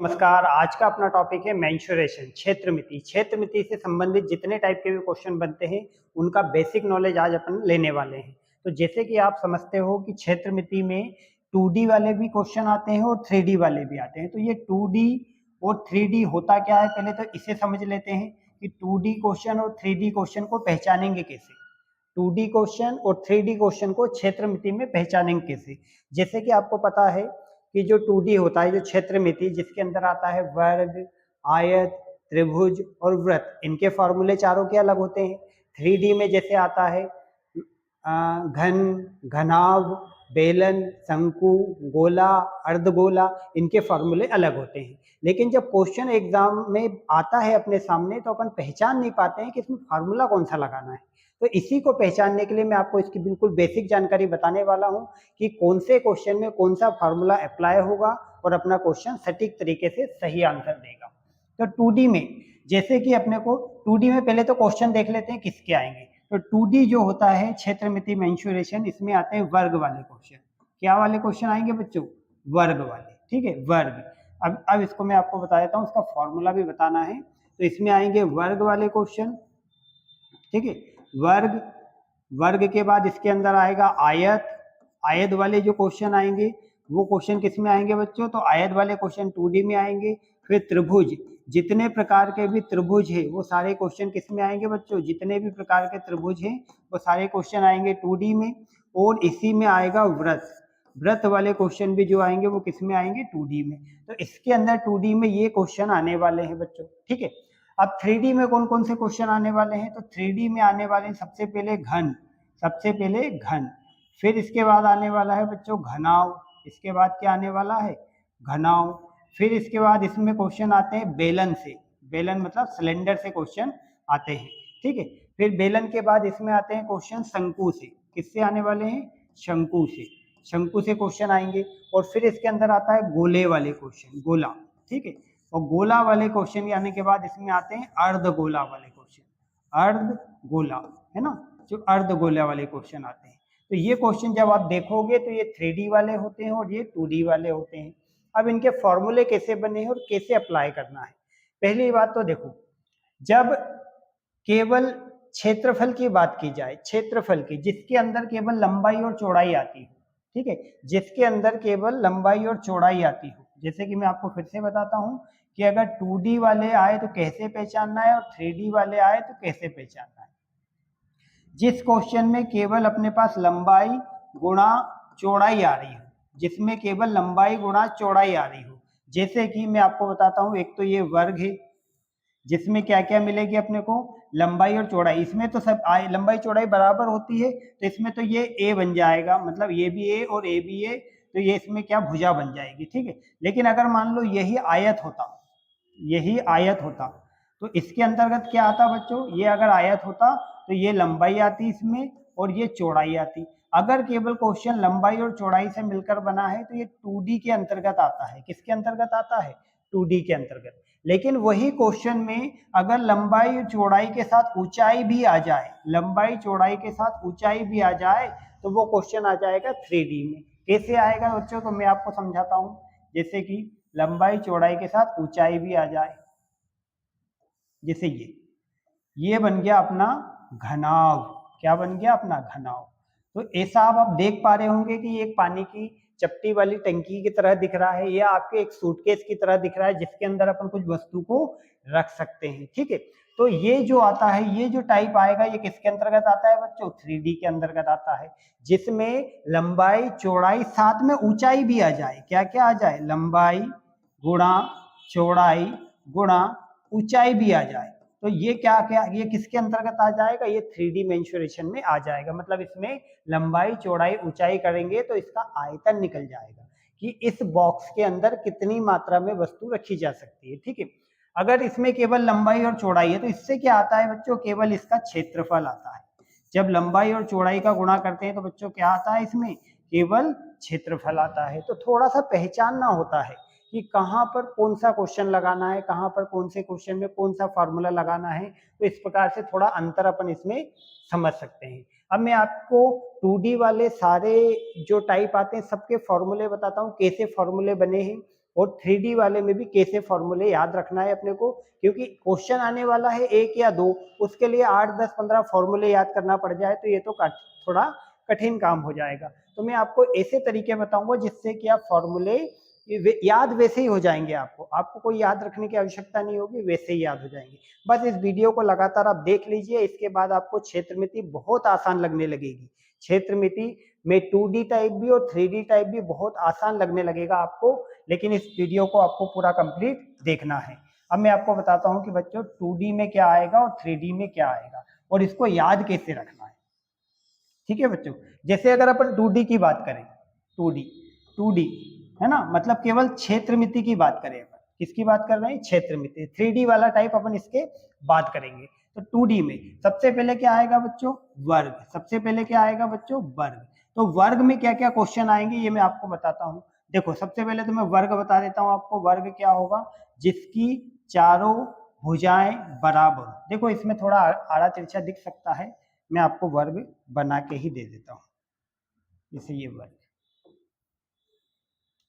नमस्कार। आज का अपना टॉपिक है मेंसुरेशन, क्षेत्रमिति। क्षेत्रमिति से संबंधित जितने टाइप के भी क्वेश्चन बनते हैं उनका बेसिक नॉलेज आज अपन लेने वाले हैं। तो जैसे कि आप समझते हो कि क्षेत्रमिति में 2D वाले भी क्वेश्चन आते हैं और 3D वाले भी आते हैं। तो ये 2D और 3D होता क्या है, पहले तो इसे समझ लेते हैं कि 2D क्वेश्चन और 3D क्वेश्चन को पहचानेंगे कैसे। 2D क्वेश्चन और 3D क्वेश्चन को क्षेत्रमिति में पहचानेंगे कैसे। जैसे कि आपको पता है कि जो 2D होता है, जो क्षेत्रमिति, जिसके अंदर आता है वर्ग, आयत, त्रिभुज और वृत्त, इनके फॉर्मूले चारों के अलग होते हैं। 3D में जैसे आता है घन, घनाभ, बेलन, शंकु, गोला, अर्धगोला, इनके फॉर्मूले अलग होते हैं। लेकिन जब क्वेश्चन एग्जाम में आता है अपने सामने तो अपन पहचान नहीं पाते हैं कि इसमें फार्मूला कौन सा लगाना है। तो इसी को पहचानने के लिए मैं आपको इसकी बिल्कुल बेसिक जानकारी बताने वाला हूं कि कौन से क्वेश्चन में कौन सा फार्मूला अप्लाई होगा और अपना क्वेश्चन सटीक तरीके से सही आंसर देगा। तो 2D में जैसे कि अपने को 2D में पहले तो क्वेश्चन देख लेते हैं किसके आएंगे। तो 2D जो होता है क्षेत्रमिति मेंसुरेशन, इसमें आते हैं वर्ग वाले क्वेश्चन। क्या वाले क्वेश्चन आएंगे बच्चों? वर्ग वाले। ठीक है, वर्ग। अब इसको मैं आपको बता देता हूँ, उसका फॉर्मूला भी बताना है। तो इसमें आएंगे वर्ग वाले क्वेश्चन। ठीक है, वर्ग। वर्ग के बाद इसके अंदर आएगा आयत। आयत वाले जो क्वेश्चन आएंगे वो क्वेश्चन किस में आएंगे बच्चों? तो आयत वाले क्वेश्चन 2D में आएंगे। फिर त्रिभुज, जितने प्रकार के भी त्रिभुज है वो सारे क्वेश्चन किस में आएंगे बच्चों? जितने भी प्रकार के त्रिभुज हैं वो सारे क्वेश्चन आएंगे 2D में। और इसी में आएगा वृत्त। वृत्त वाले क्वेश्चन भी जो आएंगे वो किस में आएंगे? 2D में। तो इसके अंदर 2D में ये क्वेश्चन आने वाले हैं बच्चों। ठीक है, अब 3D में कौन कौन से क्वेश्चन आने वाले हैं? तो 3D में आने वाले हैं सबसे पहले घन। सबसे पहले घन। फिर इसके बाद आने वाला है बच्चों घनाव। इसके बाद क्या आने वाला है? घनाव। फिर इसके बाद इसमें क्वेश्चन आते हैं बेलन से। बेलन मतलब सिलेंडर से क्वेश्चन आते हैं। ठीक है, फिर बेलन के बाद इसमें आते हैं क्वेश्चन शंकु से। किससे आने वाले हैं? शंकु से। शंकु से क्वेश्चन आएंगे। और फिर इसके अंदर आता है गोले वाले क्वेश्चन, गोला। ठीक है, और गोला वाले क्वेश्चन आने के बाद इसमें आते हैं अर्धगोला वाले क्वेश्चन। अर्धगोला है ना, जो अर्धगोला वाले क्वेश्चन आते हैं। तो ये क्वेश्चन जब आप देखोगे तो ये 3D वाले होते हैं और ये 2D वाले होते हैं। अब इनके फॉर्मूले कैसे बने हैं और कैसे अप्लाई करना है। पहली बात तो देखो, जब केवल क्षेत्रफल की बात की जाए, क्षेत्रफल की, जिसके अंदर केवल लंबाई और चौड़ाई आती हो। ठीक है, जिसके अंदर केवल लंबाई और चौड़ाई आती हो। जैसे कि मैं आपको फिर से बताता हूं कि अगर 2D वाले आए तो कैसे पहचानना है और 3D वाले आए तो कैसे पहचानना है। जिस क्वेश्चन में केवल अपने पास लंबाई गुणा चौड़ाई आ रही हो, जिसमें केवल लंबाई गुणा चौड़ाई आ रही हो, जैसे कि मैं आपको बताता हूं, एक तो ये वर्ग है जिसमें क्या क्या मिलेगी अपने को? लंबाई और चौड़ाई। इसमें तो सब लंबाई चौड़ाई बराबर होती है, तो इसमें तो ये ए बन जाएगा, मतलब ये भी ए और ए भी ए, तो ये इसमें क्या भुजा बन जाएगी। ठीक है, लेकिन अगर मान लो यही आयत होता, यही आयत होता तो इसके अंतर्गत क्या आता बच्चों? ये अगर आयत होता तो ये लंबाई आती इसमें और ये चौड़ाई आती। अगर केवल क्वेश्चन लंबाई और चौड़ाई से मिलकर बना है तो ये 2D के अंतर्गत आता है। किसके अंतर्गत आता है? 2D के अंतर्गत। लेकिन वही क्वेश्चन में अगर लंबाई और चौड़ाई के साथ ऊंचाई भी आ जाए, लंबाई चौड़ाई के साथ ऊंचाई भी आ जाए तो वो क्वेश्चन आ जाएगा 3D में। कैसे आएगा बच्चों? तो मैं आपको समझाता हूं। जैसे कि लंबाई चौड़ाई के साथ ऊंचाई भी आ जाए, जैसे ये बन गया अपना घनाव। क्या बन गया? अपना घनाव। तो ऐसा आप देख पा रहे होंगे कि एक पानी की चपटी वाली टंकी की तरह दिख रहा है, या आपके एक सूटकेस की तरह दिख रहा है जिसके अंदर अपन कुछ वस्तु को रख सकते हैं। ठीक है, तो ये जो आता है, ये जो टाइप आएगा, ये किसके अंतर्गत आता है बच्चों? 3D के अंतर्गत आता है, जिसमें लंबाई चौड़ाई साथ में ऊंचाई भी आ जाए। क्या क्या आ जाए? लंबाई गुणा चौड़ाई गुणा ऊंचाई भी आ जाए। तो ये क्या क्या, ये किसके अंतर्गत आ जाएगा? ये 3D मेंसुरेशन में आ जाएगा। मतलब इसमें लंबाई चौड़ाई ऊंचाई करेंगे तो इसका आयतन निकल जाएगा कि इस बॉक्स के अंदर कितनी मात्रा में वस्तु रखी जा सकती है। ठीक है, अगर इसमें केवल लंबाई और चौड़ाई है तो इससे क्या आता है बच्चों? केवल इसका क्षेत्रफल आता है। जब लंबाई और चौड़ाई का गुणा करते हैं तो बच्चों क्या आता है? इसमें केवल क्षेत्रफल आता है। तो थोड़ा सा पहचानना होता है कि कहाँ पर कौन सा क्वेश्चन लगाना है, कहाँ पर कौन से क्वेश्चन में कौन सा फार्मूला लगाना है। तो इस प्रकार से थोड़ा अंतर अपन इसमें समझ सकते हैं। अब मैं आपको 2D वाले सारे जो टाइप आते हैं सबके फॉर्मूले बताता हूँ, कैसे फॉर्मूले बने हैं और 3D वाले में भी कैसे फॉर्मूले याद रखना है अपने को, क्योंकि क्वेश्चन आने वाला है 1 या 2, उसके लिए 8, 10, 15 फॉर्मूले याद करना पड़ जाए तो ये तो थोड़ा कठिन काम हो जाएगा। तो मैं आपको ऐसे तरीके बताऊंगा जिससे कि आप फॉर्मूले याद वैसे ही हो जाएंगे, आपको कोई याद रखने की आवश्यकता नहीं होगी, वैसे ही याद हो जाएंगे। बस इस वीडियो को लगातार आप देख लीजिए, इसके बाद आपको क्षेत्रमिति बहुत आसान लगने लगेगी। क्षेत्रमिति में 2D टाइप भी और 3D टाइप भी बहुत आसान लगने लगेगा आपको, लेकिन इस वीडियो को आपको पूरा कंप्लीट देखना है। अब मैं आपको बताता हूं कि बच्चों 2D में क्या आएगा और 3D में क्या आएगा और इसको याद कैसे रखना है। ठीक है बच्चों, जैसे अगर अपन 2D की बात करें, 2D है ना, मतलब केवल क्षेत्रमिति की बात करें, अपन किसकी बात कर रहे हैं, क्षेत्रमिति। 3D वाला टाइप अपन इसके बात करेंगे। तो 2D में सबसे पहले क्या आएगा बच्चों, वर्ग। सबसे पहले क्या आएगा बच्चों, वर्ग। तो वर्ग में क्या क्या क्वेश्चन आएंगे ये मैं आपको बताता हूँ। देखो सबसे पहले तो मैं वर्ग बता देता हूँ आपको। वर्ग क्या होगा, जिसकी चारों भुजाएं बराबर। देखो इसमें थोड़ा आड़ा तिरछा दिख सकता है, मैं आपको वर्ग बना के ही दे देता हूँ। जैसे ये वर्ग,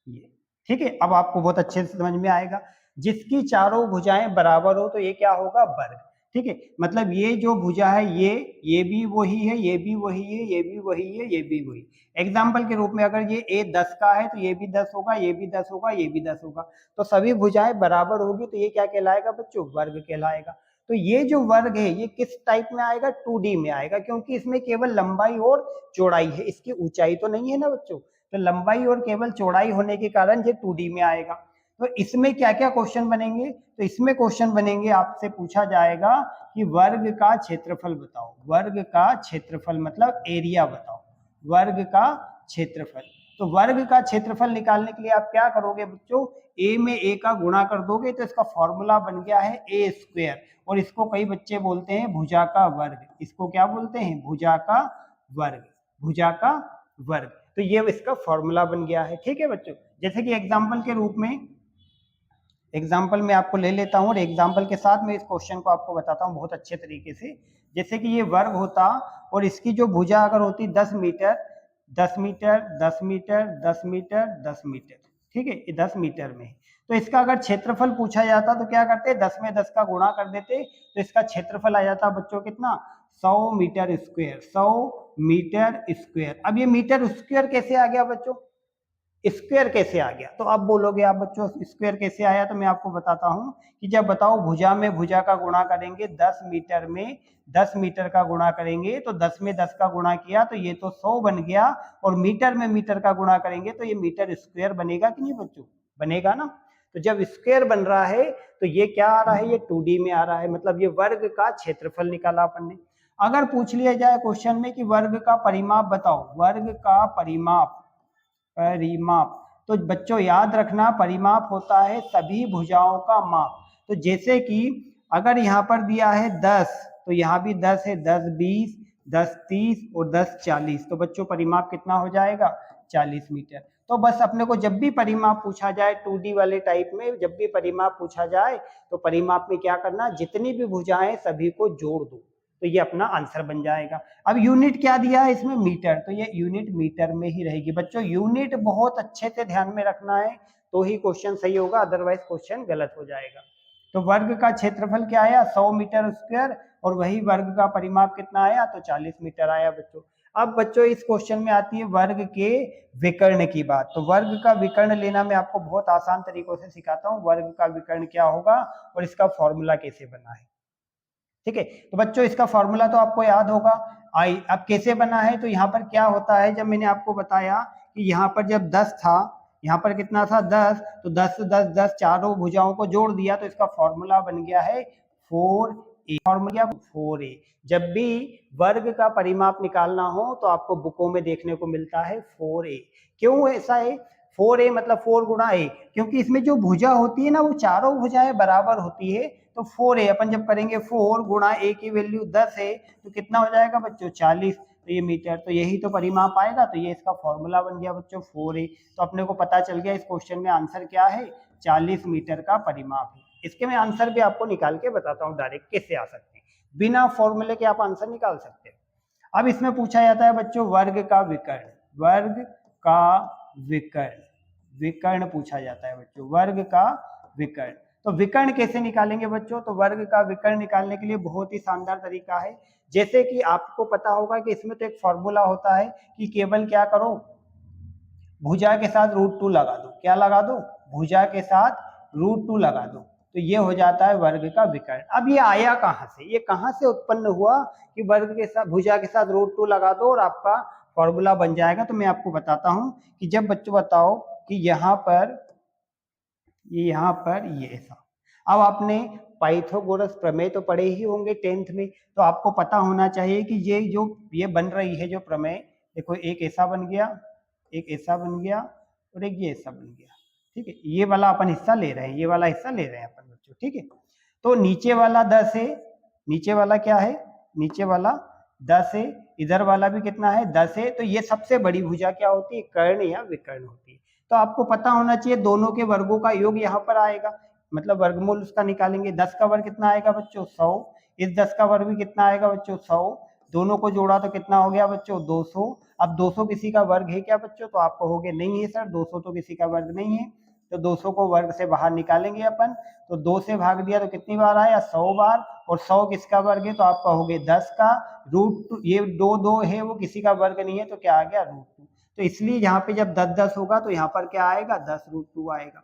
ये ठीक है। अब आपको बहुत अच्छे से समझ में आएगा, जिसकी चारों भुजाएं बराबर हो तो ये क्या होगा, वर्ग। ठीक है, मतलब ये जो भुजा है ये भी वही है, ये भी वही है, ये भी वही है, ये भी वही। एग्जाम्पल के रूप में अगर ये a 10 का है तो ये भी 10 होगा, ये भी 10 होगा, ये भी 10 होगा। तो सभी भुजाएं बराबर होगी तो ये क्या कहलाएगा बच्चों, वर्ग कहलाएगा। तो ये जो वर्ग है ये किस टाइप में आएगा, 2D में आएगा, क्योंकि इसमें केवल लंबाई और चौड़ाई है, इसकी ऊंचाई तो नहीं है ना बच्चों। तो लंबाई और केवल चौड़ाई होने के कारण ये 2D में आएगा। तो इसमें क्या क्या क्वेश्चन बनेंगे, तो इसमें क्वेश्चन बनेंगे, आपसे पूछा जाएगा कि वर्ग का क्षेत्रफल बताओ। वर्ग का क्षेत्रफल मतलब एरिया बताओ, वर्ग का क्षेत्रफल। तो वर्ग का क्षेत्रफल निकालने के लिए आप क्या करोगे बच्चों, a में a का गुणा कर दोगे तो इसका फॉर्मूला बन गया है a स्क्वायर। और इसको कई बच्चे बोलते हैं भुजा का वर्ग। इसको क्या बोलते हैं, भुजा का वर्ग, भुजा का वर्ग। तो ये इसका फॉर्मूला बन गया है। ठीक है बच्चों, जैसे कि एग्जाम्पल के रूप में, एग्जाम्पल में आपको ले लेता हूं और एग्जाम्पल के साथ मैं इस क्वेश्चन को आपको बताता हूं बहुत अच्छे तरीके से। जैसे कि ये वर्ग होता और इसकी जो भुजा अगर होती 10 metre, 10 metre, 10 metre, 10 metre, 10 metre, ठीक है, ये 10 मीटर में। तो इसका अगर क्षेत्रफल पूछा जाता तो क्या करते, 10 में 10 का गुणा कर देते, तो इसका क्षेत्रफल आ जाता बच्चों कितना, 100 मीटर स्क्वायर, 100 मीटर स्क्वायर। अब ये मीटर स्क्वायर कैसे आ गया बच्चों, स्क्वायर कैसे आ गया, तो अब बोलोगे आप बच्चों स्क्वायर कैसे आया, तो मैं आपको बताता हूं कि जब बताओ भुजा में भुजा का गुणा करेंगे, 10 मीटर में 10 मीटर का गुणा करेंगे, तो 10 में 10 का गुणा किया तो ये तो 100 बन गया, और मीटर में मीटर का गुणा करेंगे तो ये मीटर स्क्वायर बनेगा कि नहीं बच्चों, बनेगा ना। तो जब स्क्वायर बन रहा है तो ये क्या आ रहा है, ये 2D में आ रहा है, मतलब ये वर्ग का क्षेत्रफल निकाला अपन ने। अगर पूछ लिया जाए क्वेश्चन में कि वर्ग का परिमाप बताओ, वर्ग का परिमाप, परिमाप, तो बच्चों याद रखना परिमाप होता है सभी भुजाओं का माप। तो जैसे कि अगर यहाँ पर दिया है 10 तो यहाँ भी 10 है, 10 20, 10 30 और 10 40, तो बच्चों परिमाप कितना हो जाएगा, 40 मीटर। तो बस अपने को जब भी परिमाप पूछा जाए 2D वाले टाइप में, जब भी परिमाप पूछा जाए तो परिमाप में क्या करना, जितनी भी भुजाएं सभी को जोड़ दो, तो ये अपना आंसर बन जाएगा। अब यूनिट क्या दिया है इसमें, मीटर, तो ये यूनिट मीटर में ही रहेगी बच्चों। यूनिट बहुत अच्छे से ध्यान में रखना है तो ही क्वेश्चन सही होगा, अदरवाइज क्वेश्चन गलत हो जाएगा। तो वर्ग का क्षेत्रफल क्या आया, 100 मीटर स्क्वायर, और वही वर्ग का परिमाप कितना आया, तो 40 मीटर आया बच्चों। अब बच्चों इस क्वेश्चन में आती है वर्ग के विकर्ण की बात। तो वर्ग का विकर्ण लेना मैं आपको बहुत आसान तरीकों से सिखाता हूँ, वर्ग का विकर्ण क्या होगा और इसका फॉर्मूला कैसे बना है। ठीक है, तो बच्चों इसका फॉर्मूला तो आपको याद होगा। अब कैसे बना है, तो यहाँ पर क्या होता है, जब मैंने आपको बताया कि यहाँ पर जब 10 था, यहाँ पर कितना था 10, तो 10 10 10 चारों भुजाओं को जोड़ दिया तो इसका फॉर्मूला बन गया है 4a। Formula 4a। जब भी वर्ग का परिमाप निकालना हो तो आपको बुकों में देखने को मिलता है 4a। क्यों ऐसा है, 4a मतलब 4 गुणा a, क्योंकि इसमें जो भुजा होती है ना वो चारों भुजाएं बराबर होती है। तो 4a अपन जब करेंगे 4 गुणा a की वैल्यू 10 है तो कितना हो जाएगा बच्चों, 40, तो ये मीटर, तो यही तो परिमाप आएगा, तो ये इसका फॉर्मूला बन गया बच्चों 4a। तो अपने को पता चल गया इस क्वेश्चन में आंसर क्या है, 40 मीटर का परिमाप है। इसके मैं आंसर भी आपको निकाल के बताता हूँ डायरेक्ट कैसे आ सकते हैं, बिना फॉर्मूले के आप आंसर निकाल सकते हैं। अब इसमें पूछा जाता है बच्चों वर्ग का विकर्ण, वर्ग का विकर्ण, विकर्ण पूछा जाता है बच्चों, वर्ग का विकर्ण। तो विकर्ण कैसे निकालेंगे बच्चों? तो वर्ग का विकर्ण निकालने के लिए बहुत ही शानदार तरीका है। जैसे कि आपको पता होगा कि इसमें तो एक फॉर्मूला होता है कि केवल क्या करो, भुजा के साथ √2 लगा दो। क्या लगा दो? भुजा के साथ √2 लगा दो, तो ये हो जाता है वर्ग का विकर्ण। अब ये आया कहाँ से? ये कहाँ से उत्पन्न हुआ कि वर्ग के साथ भुजा के साथ √2 लगा दो और आपका फॉर्मूला बन जाएगा? तो मैं आपको बताता हूँ कि जब बच्चों बताओ कि यहाँ पर ये ऐसा, अब आपने पाइथागोरस प्रमेय तो पढ़े ही होंगे 10th में, तो आपको पता होना चाहिए कि ये बन रही है जो प्रमेय, देखो एक ऐसा बन गया, एक ऐसा बन गया और एक ये ऐसा बन गया, ठीक है। ये वाला अपन हिस्सा ले रहे हैं, ये वाला हिस्सा ले रहे हैं अपन बच्चों, ठीक है। तो नीचे वाला 10 है, नीचे वाला क्या है? नीचे वाला 10 है, इधर वाला भी कितना है? 10 है। तो ये सबसे बड़ी भुजा क्या होती है? कर्ण या विकर्ण होती है। तो आपको पता होना चाहिए दोनों के वर्गों का योग यहाँ पर आएगा, मतलब वर्गमूल उसका निकालेंगे। 10 का वर्ग कितना आएगा बच्चों? 100। इस 10 का वर्ग भी कितना आएगा बच्चों? 100। दोनों को जोड़ा तो कितना हो गया बच्चों? 200। अब 200 किसी का वर्ग है क्या बच्चों? तो आप कहोगे नहीं है सर, 200 तो किसी का वर्ग नहीं है। तो 200 को वर्ग से बाहर निकालेंगे अपन, तो 2 से भाग दिया तो कितनी बार आया? 100 बार। और 100 किसका वर्ग है? तो आप कहोगे 10 का √2। ये 2 है, वो किसी का वर्ग नहीं है, तो क्या आ गया? √2। तो इसलिए यहाँ पे जब 10-10 होगा तो यहाँ पर क्या आएगा? 10 √2 आएगा,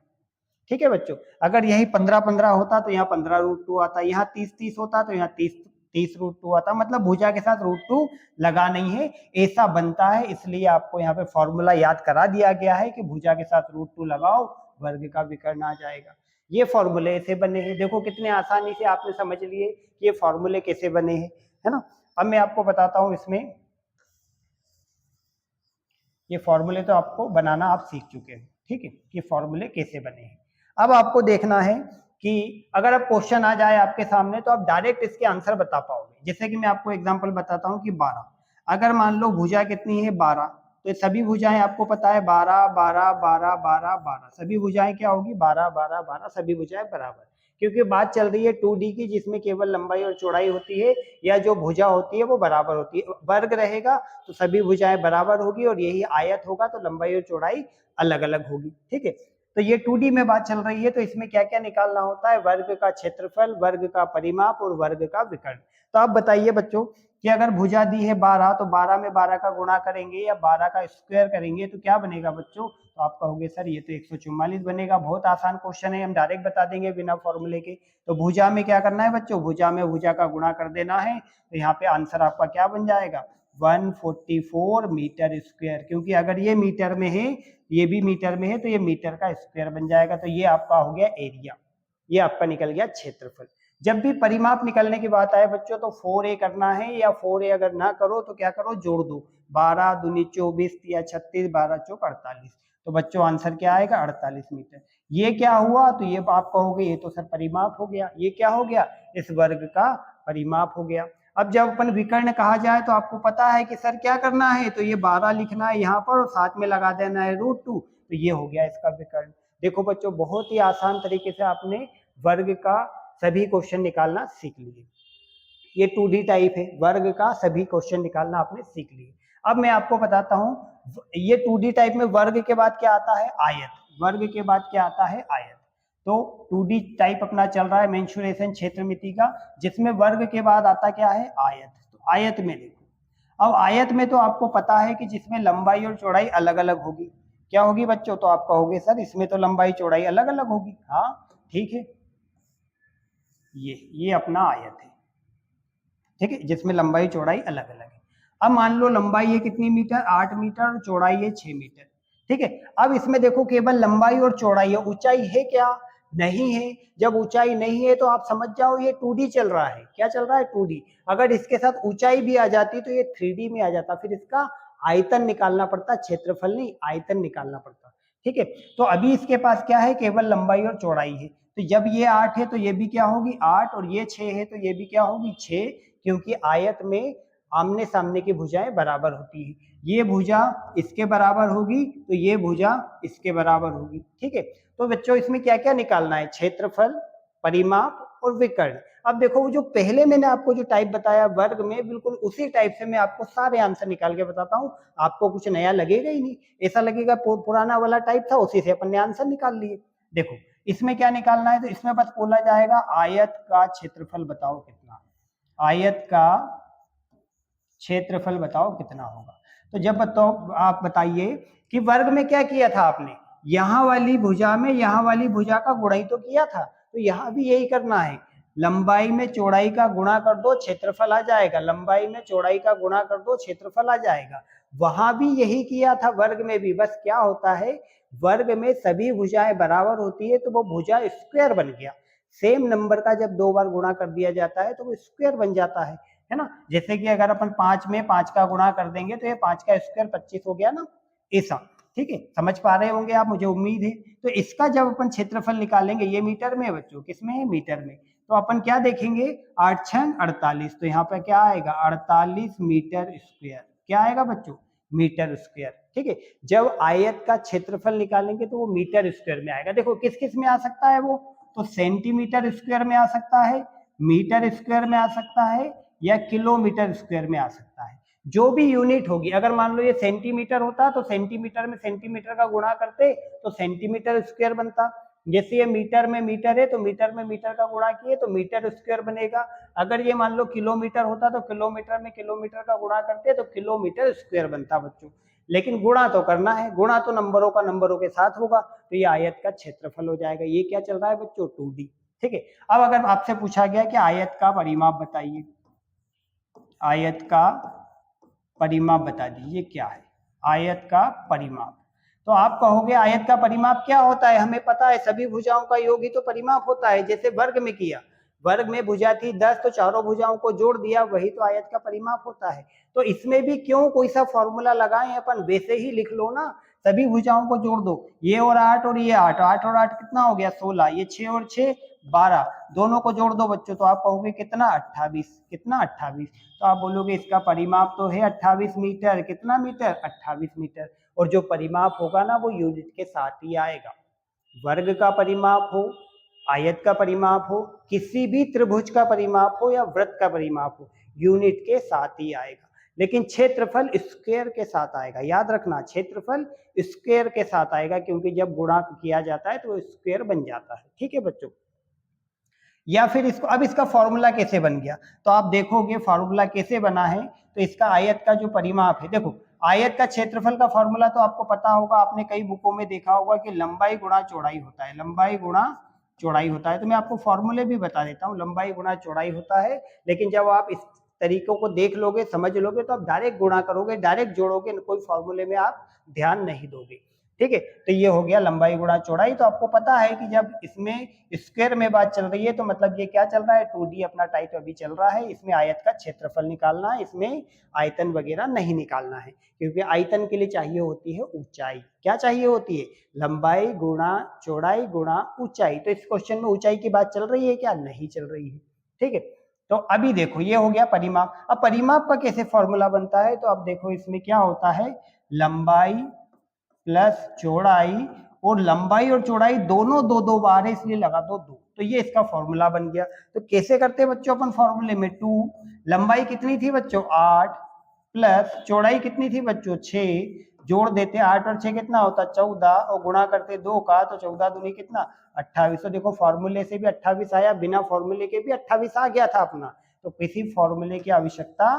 ठीक है बच्चों। अगर यही 15-15 होता तो यहाँ 15 √2 आता, यहाँ 30-30 होता तो यहाँ 30 √2 आता। मतलब भुजा के साथ √2 लगा नहीं है, ऐसा बनता है। इसलिए आपको यहाँ पे फॉर्मूला याद करा दिया गया है कि भुजा के साथ √2 लगाओ, वर्ग का विकर्ण आ जाएगा। ये फॉर्मूले ऐसे बने हैं, देखो कितने आसानी से आपने समझ लिए कि ये फॉर्मूले कैसे बने हैं, है ना। अब मैं आपको बताता हूँ इसमें, ये फॉर्मूले तो आपको बनाना आप सीख चुके हैं, ठीक है, कि फॉर्मूले कैसे बने हैं। अब आपको देखना है कि अगर अब क्वेश्चन आ जाए आपके सामने तो आप डायरेक्ट इसके आंसर बता पाओगे। जैसे कि मैं आपको एग्जांपल बताता हूं कि 12, अगर मान लो भुजा कितनी है? 12, तो सभी भुजाएं आपको पता है 12 12 12 12 12, सभी भुजाएं क्या होगी? 12 12 12, सभी भुजाएं बराबर। क्योंकि बात चल रही है 2D की, जिसमें केवल लंबाई और चौड़ाई होती है, या जो भुजा होती है वो बराबर होती है। वर्ग रहेगा तो सभी भुजाएं बराबर होगी, और यही आयत होगा तो लंबाई और चौड़ाई अलग अलग होगी, ठीक है। तो ये 2D में बात चल रही है, तो इसमें क्या क्या निकालना होता है? वर्ग का क्षेत्रफल, वर्ग का परिमाप और वर्ग का विकर्ण। तो आप बताइए बच्चों कि अगर भुजा दी है 12, तो 12 में 12 का गुणा करेंगे या 12 का स्क्वायर करेंगे तो क्या बनेगा बच्चों? तो आप कहोगे सर ये तो 144 बनेगा। बहुत आसान क्वेश्चन है, हम डायरेक्ट बता देंगे बिना फॉर्मूले के। तो भुजा में क्या करना है बच्चों? भुजा में भुजा का गुणा कर देना है, तो यहाँ पे आंसर आपका क्या बन जाएगा? 144 मीटर स्क्वायर। क्योंकि अगर ये मीटर में है, ये भी मीटर में है, तो ये मीटर का स्क्वायर बन जाएगा। तो ये आपका हो गया एरिया, ये आपका निकल गया क्षेत्रफल। जब भी परिमाप निकलने की बात आए बच्चों तो 4a करना है, या 4a अगर ना करो तो क्या करो? जोड़ दो। 12 दूनी 24 या 36, 12 चौक 48। तो बच्चों आंसर क्या आएगा? 48 मीटर। ये क्या हुआ? तो ये आप कहोगे ये तो सर परिमाप हो गया। ये क्या हो गया? इस वर्ग का परिमाप हो गया। अब जब अपन विकर्ण कहा जाए तो आपको पता है कि सर क्या करना है? तो ये 12 लिखना है यहाँ पर और साथ में लगा देना है √2, तो ये हो गया इसका विकर्ण। देखो बच्चों बहुत ही आसान तरीके से आपने वर्ग का सभी क्वेश्चन निकालना सीख लिए। ये 2D टाइप है, वर्ग का सभी क्वेश्चन निकालना आपने सीख लिए। अब मैं आपको बताता हूं, ये 2D टाइप में वर्ग के बाद क्या आता है? आयत। वर्ग के बाद क्या आता है? आयत। तो 2D टाइप अपना चल रहा है मेंसुरेशन क्षेत्रमिति का, जिसमें वर्ग के बाद आता क्या है? आयत। तो आयत में देखो, अब आयत में तो आपको पता है कि जिसमें लंबाई और चौड़ाई अलग अलग होगी। क्या होगी बच्चों? तो आप कहोगे सर इसमें तो लंबाई चौड़ाई अलग अलग होगी। हाँ ठीक है, ये अपना आयत है, ठीक है, जिसमें लंबाई चौड़ाई अलग अलग है। अब मान लो लंबाई है कितनी मीटर? 8 मीटर, और चौड़ाई है 6 मीटर, ठीक है। अब इसमें देखो केवल लंबाई और चौड़ाई है, ऊंचाई है क्या? नहीं है। जब ऊंचाई नहीं है तो आप समझ जाओ ये 2D चल रहा है। क्या चल रहा है? 2D। अगर इसके साथ ऊंचाई भी आ जाती तो ये 3D में आ जाता, फिर इसका आयतन निकालना पड़ता, क्षेत्रफल नहीं आयतन निकालना पड़ता, ठीक है। तो अभी इसके पास क्या है? केवल लंबाई और चौड़ाई है। तो जब ये 8 है तो ये भी क्या होगी? 8, और ये 6 है तो ये भी क्या होगी? 6, क्योंकि आयत में आमने सामने की भुजाएं बराबर होती है। ये भुजा इसके बराबर होगी तो ये भुजा इसके बराबर होगी, ठीक है। तो बच्चों इसमें क्या क्या निकालना है? क्षेत्रफल, परिमाप और विकर्ण। अब देखो वो जो पहले मैंने आपको जो टाइप बताया वर्ग में, बिल्कुल उसी टाइप से मैं आपको सारे आंसर निकाल के बताता हूँ, आपको कुछ नया लगेगा ही नहीं, ऐसा लगेगा पुराना वाला टाइप था, उसी से अपन ने आंसर निकाल लिए। देखो इसमें क्या निकालना है, तो इसमें बस बोला जाएगा आयत का क्षेत्रफल बताओ कितना, आयत का क्षेत्रफल बताओ कितना होगा। तो जब बताओ आप बताइए कि वर्ग में क्या किया था आपने, यहाँ वाली भुजा में यहाँ वाली भुजा का गुणा ही तो किया था, तो यहाँ भी यही करना है, लंबाई में चौड़ाई का गुणा कर दो क्षेत्रफल आ जाएगा, लंबाई में चौड़ाई का गुणा कर दो क्षेत्रफल आ जाएगा। वहां भी यही किया था वर्ग में भी, बस क्या होता है वर्ग में सभी भुजाएं बराबर होती है तो वो भुजा स्क्वायर बन गया। सेम नंबर का जब 2 बार गुणा कर दिया जाता है तो वो स्क्वायर बन जाता है ना। जैसे कि अगर अपन 5 में 5 का गुणा कर देंगे तो ये 5 का स्क्वायर 25 हो गया ना, ऐसा। ठीक है, समझ पा रहे होंगे आप, मुझे उम्मीद है। तो इसका जब अपन क्षेत्रफल निकालेंगे, ये मीटर में है बच्चों, किसमें है, मीटर में, तो अपन क्या देखेंगे 8 6 48, तो यहाँ पे क्या आएगा 48 मीटर स्क्वायर, क्या आएगा बच्चों, मीटर स्क्वायर। ठीक है, जब आयत का क्षेत्रफल निकालेंगे तो वो मीटर स्क्वायर में आएगा। देखो किस किस में आ सकता है वो, तो सेंटीमीटर स्क्वायर में आ सकता है, मीटर स्क्वायर में आ सकता है, या किलोमीटर स्क्वायर में आ सकता है। जो भी यूनिट होगी, अगर मान लो ये सेंटीमीटर होता तो सेंटीमीटर में सेंटीमीटर का गुणा करते तो सेंटीमीटर स्क्वायर बनता। जैसे ये मीटर में मीटर है तो मीटर में मीटर का गुणा किए तो मीटर स्क्वायर बनेगा। अगर ये मान लो किलोमीटर होता तो किलोमीटर में किलोमीटर का गुणा करते तो किलोमीटर स्क्वायर बनता बच्चों। लेकिन गुणा तो करना है, गुणा तो नंबरों का नंबरों के साथ होगा, तो ये आयत का क्षेत्रफल हो जाएगा। ये क्या चल रहा है बच्चों, 2D। ठीक है, अब अगर आपसे पूछा गया कि आयत का परिमाप बताइए, आयत का परिमाप बता दीजिए क्या है आयत का परिमाप। तो आप कहोगे आयत का परिमाप क्या होता है, हमें पता है सभी भुजाओं का योग ही तो परिमाप होता है। जैसे वर्ग में किया, वर्ग में भुजा थी 10 तो चारों भुजाओं को जोड़ दिया, वही तो आयत का परिमाप होता है। तो इसमें भी क्यों कोई सा फॉर्मूला लगाएं, अपन वैसे ही लिख लो ना, सभी भुजाओं को जोड़ दो, ये और 8 और ये 8, 8 और 8 कितना हो गया 16, ये 6 और 6 12, दोनों को जोड़ दो बच्चों, तो आप कहोगे कितना 28, कितना 28, तो आप बोलोगे इसका परिमाप तो है 28 मीटर, कितना मीटर 28 मीटर। और जो परिमाप होगा ना वो यूनिट के साथ ही आएगा। वर्ग का परिमाप हो, आयत का परिमाप हो, किसी भी त्रिभुज का परिमाप हो या वृत्त का परिमाप हो, यूनिट के साथ ही आएगा। लेकिन क्षेत्रफल स्क्वायर के साथ आएगा, याद रखना क्षेत्रफल स्क्वायर के साथ आएगा, क्योंकि जब गुणा किया जाता है तो वो स्क्वायर बन जाता है। ठीक है बच्चों, या फिर इसको, अब इसका फॉर्मूला कैसे बन गया, तो आप देखोगे फॉर्मूला कैसे बना है। तो इसका आयत का जो परिमाप है, देखो आयत का क्षेत्रफल का फॉर्मूला तो आपको पता होगा, आपने कई बुकों में देखा होगा कि लंबाई गुणा चौड़ाई होता है, लंबाई गुणा चौड़ाई होता है। तो मैं आपको फॉर्मूले भी बता देता हूँ, लंबाई गुणा चौड़ाई होता है। लेकिन जब आप इस तरीकों को देख लोगे, समझ लोगे, तो आप डायरेक्ट गुणा करोगे, डायरेक्ट जोड़ोगे, कोई फॉर्मूले में आप ध्यान नहीं दोगे। ठीक है, तो ये हो गया लंबाई गुणा चौड़ाई। तो आपको पता है कि जब इसमें स्क्वायर में बात चल रही है तो मतलब ये क्या चल रहा है, 2D अपना टाइप अभी चल रहा है। इसमें आयत का क्षेत्रफल निकालना है, इसमें आयतन वगैरह नहीं निकालना है, क्योंकि आयतन के लिए चाहिए होती है ऊंचाई। क्या चाहिए होती है, लंबाई गुणा चौड़ाई गुणा ऊंचाई। तो इस क्वेश्चन में ऊंचाई की बात चल रही है क्या, नहीं चल रही है। ठीक है, तो अभी देखो ये हो गया परिमाप। अब परिमाप का कैसे फॉर्मूला बनता है, तो अब देखो इसमें क्या होता है, लंबाई प्लस चौड़ाई, और लंबाई और चौड़ाई दोनों दो दो बार है इसलिए लगा दो 2, तो ये इसका फॉर्मूला बन गया। तो कैसे करते हैं बच्चों अपन फॉर्मूले में, 2 लंबाई कितनी थी बच्चों 8 प्लस चौड़ाई कितनी थी बच्चों 6, जोड़ देते 8 और 6 कितना होता 14, और गुणा करते 2 का, तो 14 दूनी कितना 28। तो देखो फॉर्मूले से भी 28 आया, बिना फॉर्मूले के भी 28 आ गया था अपना। तो किसी फॉर्मूले की आवश्यकता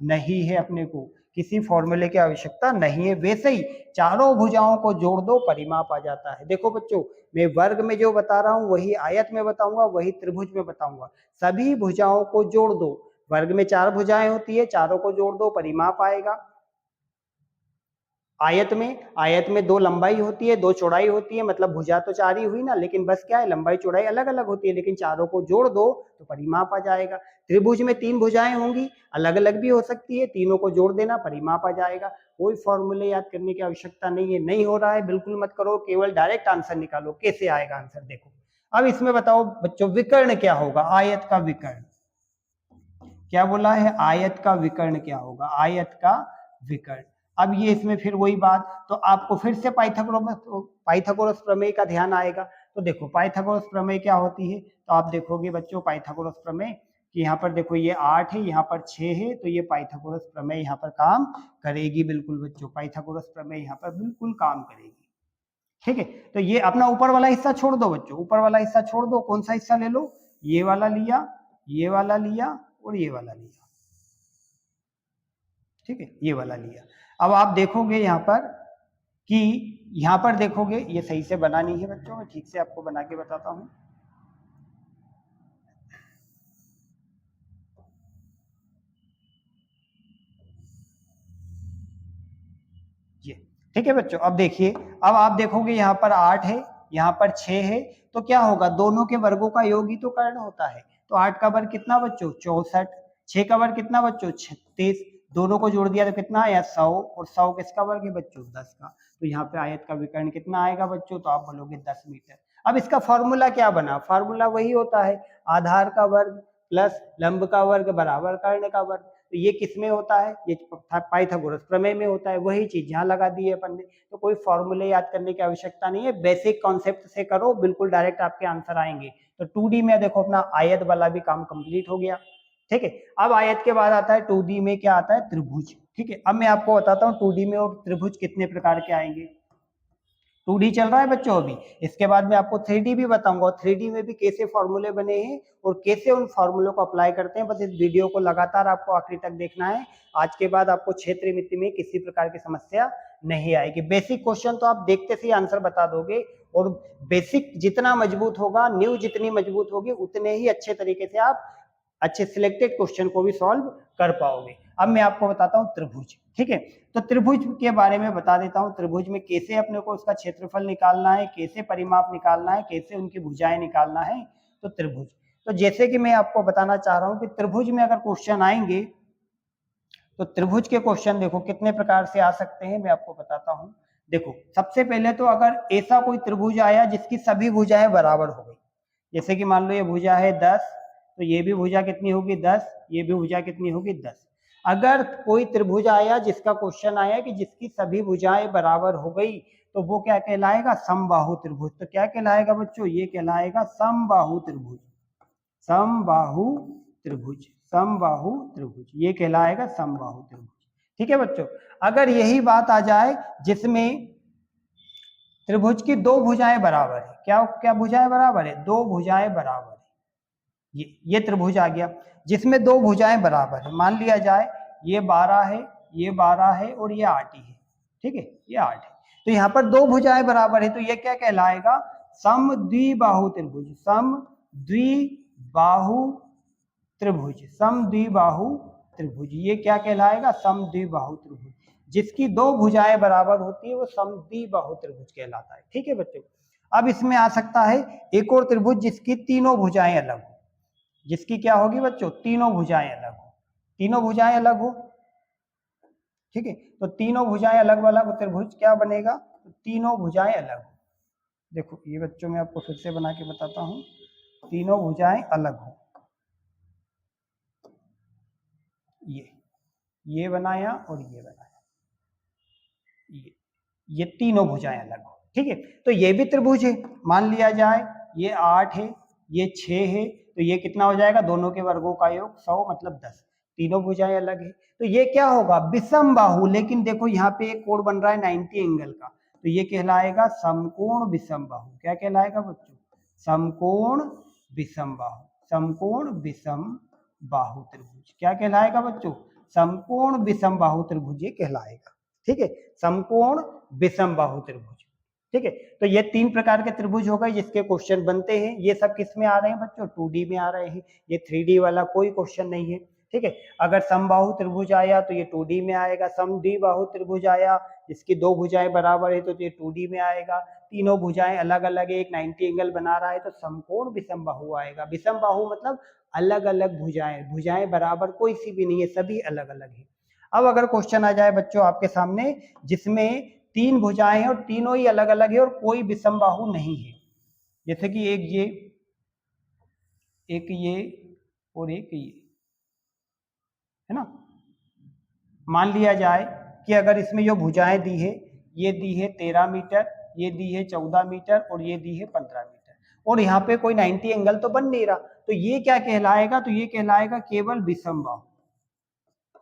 नहीं है अपने को, किसी फॉर्मूले की आवश्यकता नहीं है। वैसे ही चारों भुजाओं को जोड़ दो, परिमाप आ जाता है। देखो बच्चों, मैं वर्ग में जो बता रहा हूं वही आयत में बताऊंगा, वही त्रिभुज में बताऊंगा। सभी भुजाओं को जोड़ दो, वर्ग में 4 भुजाएं होती है, चारों को जोड़ दो, परिमाप आएगा। आयत में 2 लंबाई होती है, 2 चौड़ाई होती है, मतलब भुजा तो 4 ही हुई ना, लेकिन बस क्या है लंबाई चौड़ाई अलग अलग होती है, लेकिन चारों को जोड़ दो तो परिमाप आ जाएगा। त्रिभुज में 3 भुजाएं होंगी, अलग अलग भी हो सकती है, तीनों को जोड़ देना, परिमाप आ जाएगा। कोई फॉर्मूले याद करने की आवश्यकता नहीं है। नहीं हो रहा है बिल्कुल मत करो, केवल डायरेक्ट आंसर निकालो। कैसे आएगा आंसर, देखो अब इसमें बताओ बच्चों विकर्ण क्या होगा, आयत का विकर्ण। क्या बोला है, आयत का विकर्ण क्या होगा, आयत का विकर्ण। अब ये इसमें फिर वही बात, तो आपको फिर से पाइथागोरस प्रमेय का ध्यान आएगा। तो देखो पाइथागोरस प्रमेय क्या होती है, तो आप देखोगे बच्चों पाइथागोरस प्रमेय कि यहाँ पर देखो ये 8 है, यहाँ पर 6 है, तो ये पाइथागोरस प्रमेय यहाँ पर काम करेगी बिल्कुल बच्चों, पाइथागोरस प्रमेय यहाँ पर बिल्कुल काम करेगी। ठीक है, तो ये अपना ऊपर वाला हिस्सा छोड़ दो बच्चों, ऊपर वाला हिस्सा छोड़ दो, कौन सा हिस्सा ले लो, ये वाला लिया, ये वाला लिया और ये वाला लिया। ठीक है, ये वाला लिया। अब आप देखोगे यहाँ पर कि यहाँ पर देखोगे ये सही से बना नहीं है बच्चों, मैं ठीक से आपको बना के बताता हूँ। ये ठीक है बच्चों, अब देखिए, अब आप देखोगे यहाँ पर 8 है, यहाँ पर 6 है, तो क्या होगा, दोनों के वर्गों का योग ही तो कर्ण होता है। तो 8 का वर्ग कितना बच्चों 64, 6 का वर्ग कितना बच्चों 36, दोनों को जोड़ दिया तो कितना आया 100, और 100 किसका वर्ग है बच्चों 10 का। तो यहाँ पे आयत का विकर्ण कितना आएगा बच्चों, तो आप बोलोगे 10 मीटर। अब इसका फॉर्मूला क्या बना, फॉर्मूला वही होता है, आधार का वर्ग प्लस लंब का वर्ग बराबर कर्ण का वर्ग। तो ये किस में होता है, ये पाइथागोरस प्रमेय में होता है, वही चीज यहाँ लगा दी है अपन ने। तो कोई फॉर्मूले याद करने की आवश्यकता नहीं है, बेसिक कॉन्सेप्ट से करो, बिल्कुल डायरेक्ट आपके आंसर आएंगे। तो 2D में देखो अपना आयत वाला भी काम कंप्लीट हो गया। ठीक है, अब आयत के बाद आता है 2D में क्या आता है, त्रिभुज। ठीक है, अब मैं आपको बताता हूँ 2D में और त्रिभुज कितने प्रकार के आएंगे। 2D चल रहा है बच्चों अभी, इसके बाद मैं आपको 3D भी बताऊंगा, 3D में भी कैसे फॉर्मूले बने हैं और कैसे उन फॉर्मूलों को अप्लाई करते हैं। बस इस वीडियो को लगातार आपको आखिरी तक देखना है। आज के बाद आपको क्षेत्रमिति में किसी प्रकार की समस्या नहीं आएगी। बेसिक क्वेश्चन तो आप देखते से आंसर बता दोगे, और बेसिक जितना मजबूत होगा, न्यू जितनी मजबूत होगी, उतने ही अच्छे तरीके से आप अच्छे सिलेक्टेड क्वेश्चन को भी सॉल्व कर पाओगे। अब मैं आपको बताता हूँ त्रिभुज। ठीक है, तो त्रिभुज के बारे में बता देता हूँ, त्रिभुज में कैसे अपने को उसका क्षेत्रफल निकालना है, कैसे परिमाप निकालना है, कैसे उनकी भुजाएं निकालना है। तो त्रिभुज, तो जैसे कि मैं आपको बताना चाह रहा हूँ कि त्रिभुज में अगर क्वेश्चन आएंगे, तो त्रिभुज के क्वेश्चन देखो कितने प्रकार से आ सकते हैं, मैं आपको बताता हूँ। देखो सबसे पहले तो अगर ऐसा कोई त्रिभुज आया जिसकी सभी भुजाएं बराबर हो गई, जैसे कि मान लो ये भुजा है 10, तो ये भी भुजा कितनी होगी 10, ये भी भुजा कितनी होगी 10। अगर कोई त्रिभुज आया जिसका क्वेश्चन आया कि जिसकी सभी भुजाएं बराबर हो गई, तो वो क्या कहलाएगा, समबाहु त्रिभुज। तो क्या कहलाएगा बच्चों, ये कहलाएगा समबाहु त्रिभुज, समबाहु त्रिभुज, समबाहु त्रिभुज, ये कहलाएगा समबाहु त्रिभुज। ठीक है बच्चों, अगर यही बात आ जाए जिसमें त्रिभुज की दो भुजाएं बराबर है, क्या क्या भुजाएं बराबर है, दो भुजाएं बराबर है, ये त्रिभुज आ गया जिसमें दो भुजाएं बराबर है। मान लिया जाए ये 12 है, ये 12 है और ये 8 ही है। ठीक है, ये 8 है, तो यहाँ पर दो भुजाएं बराबर है, तो ये क्या कहलाएगा, समद्विबाहु त्रिभुज, समद्विबाहु त्रिभुज, समद्विबाहु त्रिभुज, ये क्या कहलाएगा, समद्विबाहु त्रिभुज। जिसकी दो भुजाएं बराबर होती है वो समद्विबाहु त्रिभुज कहलाता है। ठीक है बच्चों, अब इसमें आ सकता है एक और त्रिभुज जिसकी तीनों भुजाएं अलग हो, जिसकी क्या होगी बच्चों, तीनों भुजाएं अलग हो, तीनों भुजाएं अलग हो। ठीक है, तो तीनों भुजाएं अलग वाला त्रिभुज क्या बनेगा, तो तीनों भुजाएं अलग हो। देखो ये बच्चों मैं आपको फिर से बना के बताता हूं, तीनों भुजाएं अलग हो, ये बनाया और ये बनाया, ये तीनों भुजाएं अलग हो। ठीक है, तो ये भी त्रिभुज है। मान लिया जाए ये 8 है, ये 6 है, तो ये कितना हो जाएगा, दोनों के वर्गों का योग 100 मतलब 10, तीनों भुजाएं अलग है। तो ये क्या होगा, विषम बाहु। लेकिन देखो यहाँ पे एक कोण बन रहा है 90 एंगल का, तो ये कहलाएगा समकोण विषम बाहु। क्या कहलाएगा बच्चों, समकोण विषम बाहु, समकोण विषम बाहु त्रिभुज। क्या कहलाएगा बच्चों, समकोण विषम बाहु त्रिभुज ये कहलाएगा। ठीक है, समकोण विषम बाहु त्रिभुज। ठीक है, तो ये तीन प्रकार के त्रिभुज हो गए जिसके क्वेश्चन बनते हैं। ये सब किस में आ रहे हैं बच्चों, 2D में आ रहे हैं, ये 3D वाला कोई क्वेश्चन नहीं है। ठीक है, अगर समबाहु त्रिभुज आया तो ये 2D में आएगा, समद्विबाहु त्रिभुज आया जिसकी दो भुजाएं बराबर है तो ये 2D में आएगा, तीनों भुजाएं अलग अलग है, एक 90 एंगल बना रहा है तो समकोण विषम बाहु आएगा। विषम बाहु मतलब अलग अलग भुजाएं, भुजाएं बराबर कोई सी भी नहीं है, सभी अलग अलग है। अब अगर क्वेश्चन आ जाए बच्चों आपके सामने जिसमें तीन भुजाएं हैं और तीनों ही अलग अलग है और कोई विषम बाहु नहीं है, जैसे कि एक ये और एक ये है ना। मान लिया जाए कि अगर इसमें जो भुजाएं दी है, ये दी है 13 मीटर, ये दी है 14 मीटर और ये दी है 15 मीटर। और यहाँ पे कोई 90 एंगल तो बन नहीं रहा, तो ये क्या कहलाएगा, तो ये कहलाएगा केवल विषम बाहु।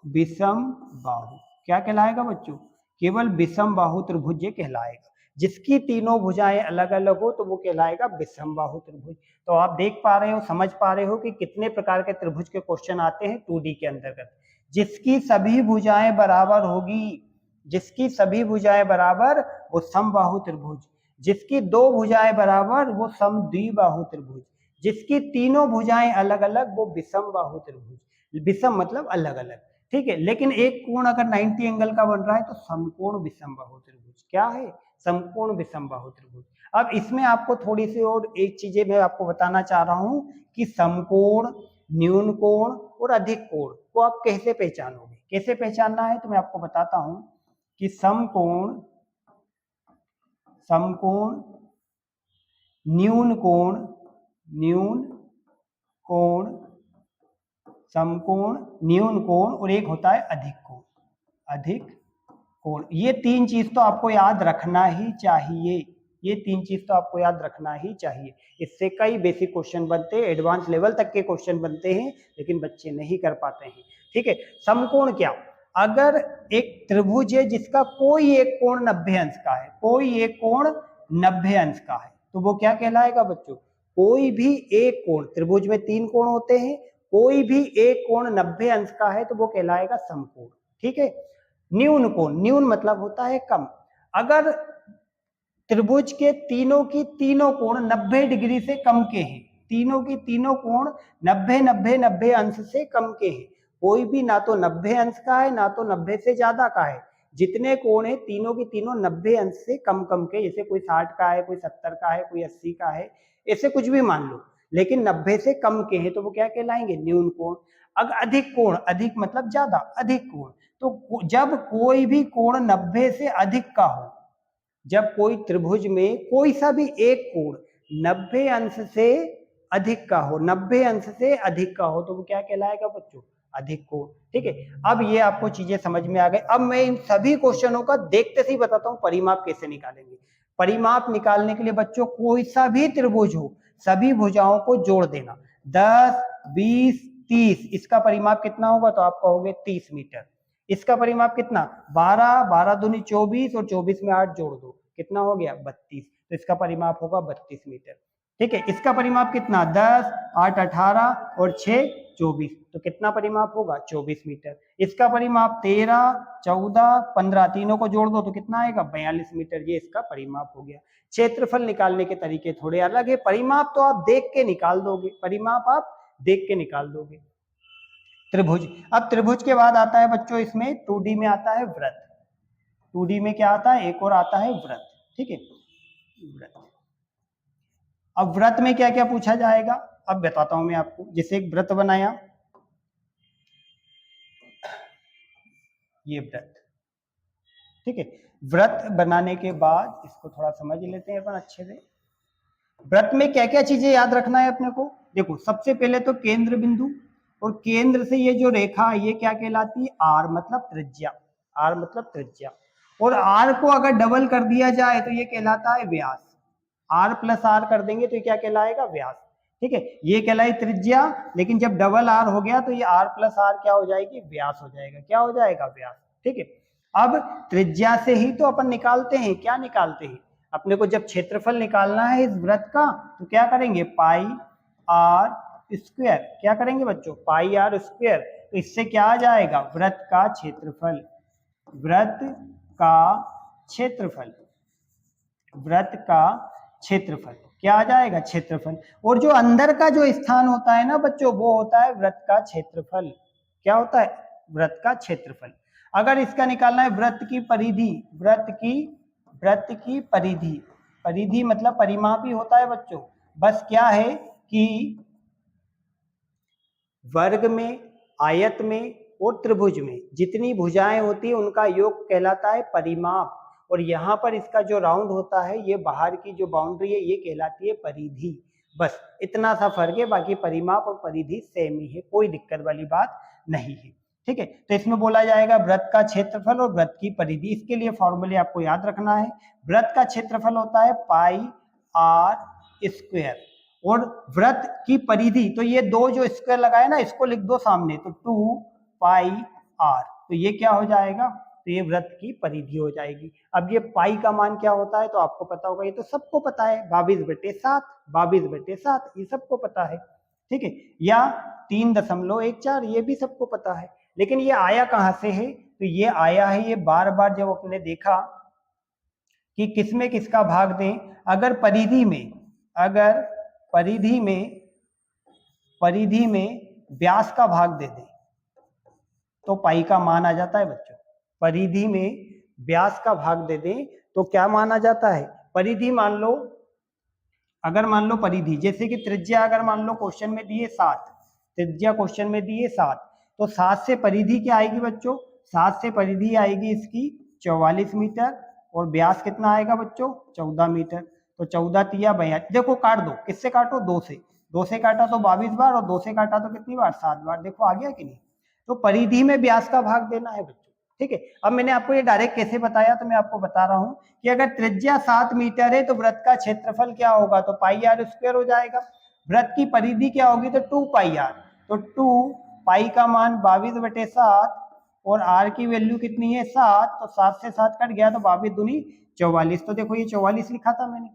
विषम बाहु क्या कहलाएगा बच्चों, केवल विषम बाहु त्रिभुज ये कहलाएगा। जिसकी तीनों भुजाएं अलग अलग हो तो वो कहलाएगा विषम बाहु त्रिभुज। तो आप देख पा रहे हो, समझ पा रहे हो कि कितने प्रकार के त्रिभुज के क्वेश्चन आते हैं 2D के अंतर्गत। जिसकी सभी भुजाएं बराबर होगी, जिसकी सभी भुजाएं बराबर वो समबाहु त्रिभुज, जिसकी दो भुजाएं बराबर वो समद्विबाहु त्रिभुज, जिसकी तीनों भुजाएं अलग अलग वो विषम बाहु त्रिभुज। विषम मतलब अलग अलग, ठीक है। लेकिन एक कोण अगर 90 एंगल का बन रहा है तो समकोण विषम बाहु त्रिभुज क्या है, समकोण विषम बाहु त्रिभुज। अब इसमें आपको थोड़ी सी और एक चीजें मैं आपको बताना चाह रहा हूं कि समकोण, न्यून कोण और अधिक कोण को आप कैसे पहचानोगे, कैसे पहचानना है तो मैं आपको बताता हूं कि समकोण, समकोण, न्यून कोण, न्यून कोण, समकोण, न्यून कोण और एक होता है अधिक कोण, अधिक कोण। ये तीन चीज तो आपको याद रखना ही चाहिए, ये तीन चीज तो आपको याद रखना ही चाहिए। इससे कई बेसिक क्वेश्चन बनते हैं, एडवांस लेवल तक के क्वेश्चन बनते हैं, लेकिन बच्चे नहीं कर पाते हैं, ठीक है। समकोण क्या, अगर एक त्रिभुज है जिसका कोई एक कोण 90 अंश का है, कोई एक कोण 90 अंश का है, तो वो क्या कहलाएगा बच्चों, कोई भी एक कोण, त्रिभुज में 3 कोण होते हैं, कोई भी एक कोण 90 अंश का है तो वो कहलाएगा समकोण, ठीक है। न्यून कोण, न्यून मतलब होता है कम। अगर त्रिभुज के तीनों की तीनों कोण 90 डिग्री से कम के हैं, तीनों की तीनों कोण 90 अंश से कम के हैं, कोई भी ना तो 90 अंश का है ना तो 90 से ज्यादा का है, जितने कोण है तीनों की तीनों 90 अंश से कम कम के, जैसे कोई 60 का है, कोई 70 का है, कोई 80 का है, ऐसे कुछ भी मान लो, लेकिन 90 से कम के हैं तो वो क्या कहलाएंगे, न्यून कोण। अगर अधिक कोण, अधिक मतलब ज्यादा, अधिक कोण, तो जब कोई भी कोण 90 से अधिक का हो, जब कोई त्रिभुज में कोई सा भी एक कोण 90 अंश से अधिक का हो, 90 अंश से अधिक का हो, तो वो क्या कहलाएगा बच्चों, अधिक कोण, ठीक है। अब ये आपको चीजें समझ में आ गई। अब मैं इन सभी क्वेश्चनों का देखते से ही बताता हूं परिमाप कैसे निकालेंगे। परिमाप निकालने के लिए बच्चों कोई सा भी त्रिभुज हो, सभी भुजाओं को जोड़ देना, 10, 20, 30, इसका परिमाप कितना होगा, तो आप कहोगे 30 मीटर। इसका परिमाप कितना, 12, 12 दूनी 24 और 24 में 8 जोड़ दो, कितना हो गया 32, तो इसका परिमाप होगा 32 मीटर, ठीक है। इसका परिमाप कितना, 10, 8 18 और 6 24, तो कितना परिमाप होगा 24 मीटर। इसका परिमाप 13, 14, 15, तीनों को जोड़ दो तो कितना आएगा 42 मीटर, ये इसका परिमाप हो गया। क्षेत्रफल निकालने के तरीके थोड़े अलग है, परिमाप तो आप देख के निकाल दोगे, परिमाप आप देख के निकाल दोगे। त्रिभुज, अब त्रिभुज के बाद आता है बच्चों इसमें 2D में आता है वृत्त। 2D में क्या आता है, एक और आता है वृत्त, ठीक है, वृत्त। अब वृत्त में क्या क्या पूछा जाएगा, अब बताता हूं मैं आपको। जैसे एक वृत्त बनाया, ये वृत्त, ठीक है। वृत्त बनाने के बाद इसको थोड़ा समझ लेते हैं अपन अच्छे से। वृत्त में क्या क्या चीजें याद रखना है अपने को, देखो सबसे पहले तो केंद्र बिंदु, और केंद्र से ये जो रेखा है ये क्या कहलाती है, आर मतलब त्रिज्या, आर मतलब त्रिज्या। और आर को अगर डबल कर दिया जाए तो ये कहलाता है व्यास, आर प्लस आर कर देंगे तो ये क्या कहलाएगा, व्यास, ठीक है। ये कहलाई त्रिज्या, लेकिन जब डबल आर हो गया तो ये आर प्लस आर क्या हो जाएगी, व्यास हो जाएगा, क्या हो जाएगा, व्यास, ठीक है। अब त्रिज्या से ही तो अपन निकालते हैं, क्या निकालते हैं, अपने को जब क्षेत्रफल निकालना है इस वृत्त का तो क्या करेंगे, पाई आर स्क्वायर, क्या करेंगे बच्चों, पाई आर स्क्वायर। तो इससे क्या आ जाएगा, वृत्त का क्षेत्रफल, वृत्त का क्षेत्रफल, वृत्त का क्षेत्रफल क्या आ जाएगा, क्षेत्रफल। और जो अंदर का जो स्थान होता है ना बच्चों, वो होता है वृत्त का क्षेत्रफल, क्या होता है, वृत्त का क्षेत्रफल। अगर इसका निकालना है वृत्त की परिधि, वृत्त की परिधि, परिधि मतलब परिमाप ही होता है बच्चों। बस क्या है कि वर्ग में, आयत में और त्रिभुज में जितनी भुजाएं होती है उनका योग कहलाता है परिमाप, और यहाँ पर इसका जो राउंड होता है, ये बाहर की जो बाउंड्री है ये कहलाती है परिधि। बस इतना सा फर्क है, बाकी परिमाप और परिधि सेम ही है, कोई दिक्कत वाली बात नहीं है, ठीक है। तो इसमें बोला जाएगा वृत्त का क्षेत्रफल और वृत्त की परिधि। इसके लिए फॉर्मूले आपको याद रखना है। वृत्त का क्षेत्रफल होता है पाई आर स्क्वायर, और वृत्त की परिधि, तो ये दो जो स्क्वायर लगाए ना इसको लिख दो सामने, तो 2 पाई r, तो ये क्या हो जाएगा, तो ये वृत्त की परिधि हो जाएगी। अब ये पाई का मान क्या होता है तो आपको पता होगा, ये तो सबको पता है 22/7, 22/7 ये सबको पता है, ठीक है, या 3.14 ये भी सबको पता है। लेकिन ये आया कहाँ से है, तो ये आया है, ये बार बार जब अपने देखा कि किसमें किसका भाग दें, अगर परिधि में व्यास का भाग दे दें तो पाई का मान आ जाता है बच्चों। परिधि में व्यास का भाग दे दें तो क्या मान आ जाता है, परिधि मान लो, अगर मान लो परिधि जैसे कि त्रिज्या अगर मान लो क्वेश्चन में दिए 7, त्रिज्या क्वेश्चन में दिए 7, तो 7 से परिधि क्या आएगी बच्चों, 7 से परिधि आएगी इसकी 44 मीटर और व्यास कितना आएगा बच्चों 14 मीटर। तो 14 तिया 42, देखो काट दो, किससे काटो 2 से, 2 से काटा तो 22 बार और 2 से काटा तो कितनी बार 7 बार, देखो आ गया कि नहीं। तो परिधि में व्यास का भाग देना है बच्चों, ठीक है। अब मैंने आपको ये डायरेक्ट कैसे बताया, तो मैं आपको बता रहा हूं कि अगर त्रिज्या 7 मीटर है तो वृत्त का क्षेत्रफल क्या होगा, तो पाई r स्क्वायर हो जाएगा। वृत्त की परिधि क्या होगी, तो 2 पाई r, तो 2 पाई का मान 22/7 और r की वैल्यू कितनी है 7, तो 7 से 7 कट गया तो 22 दूनी 44, तो देखो ये 44 लिखा था मैंने।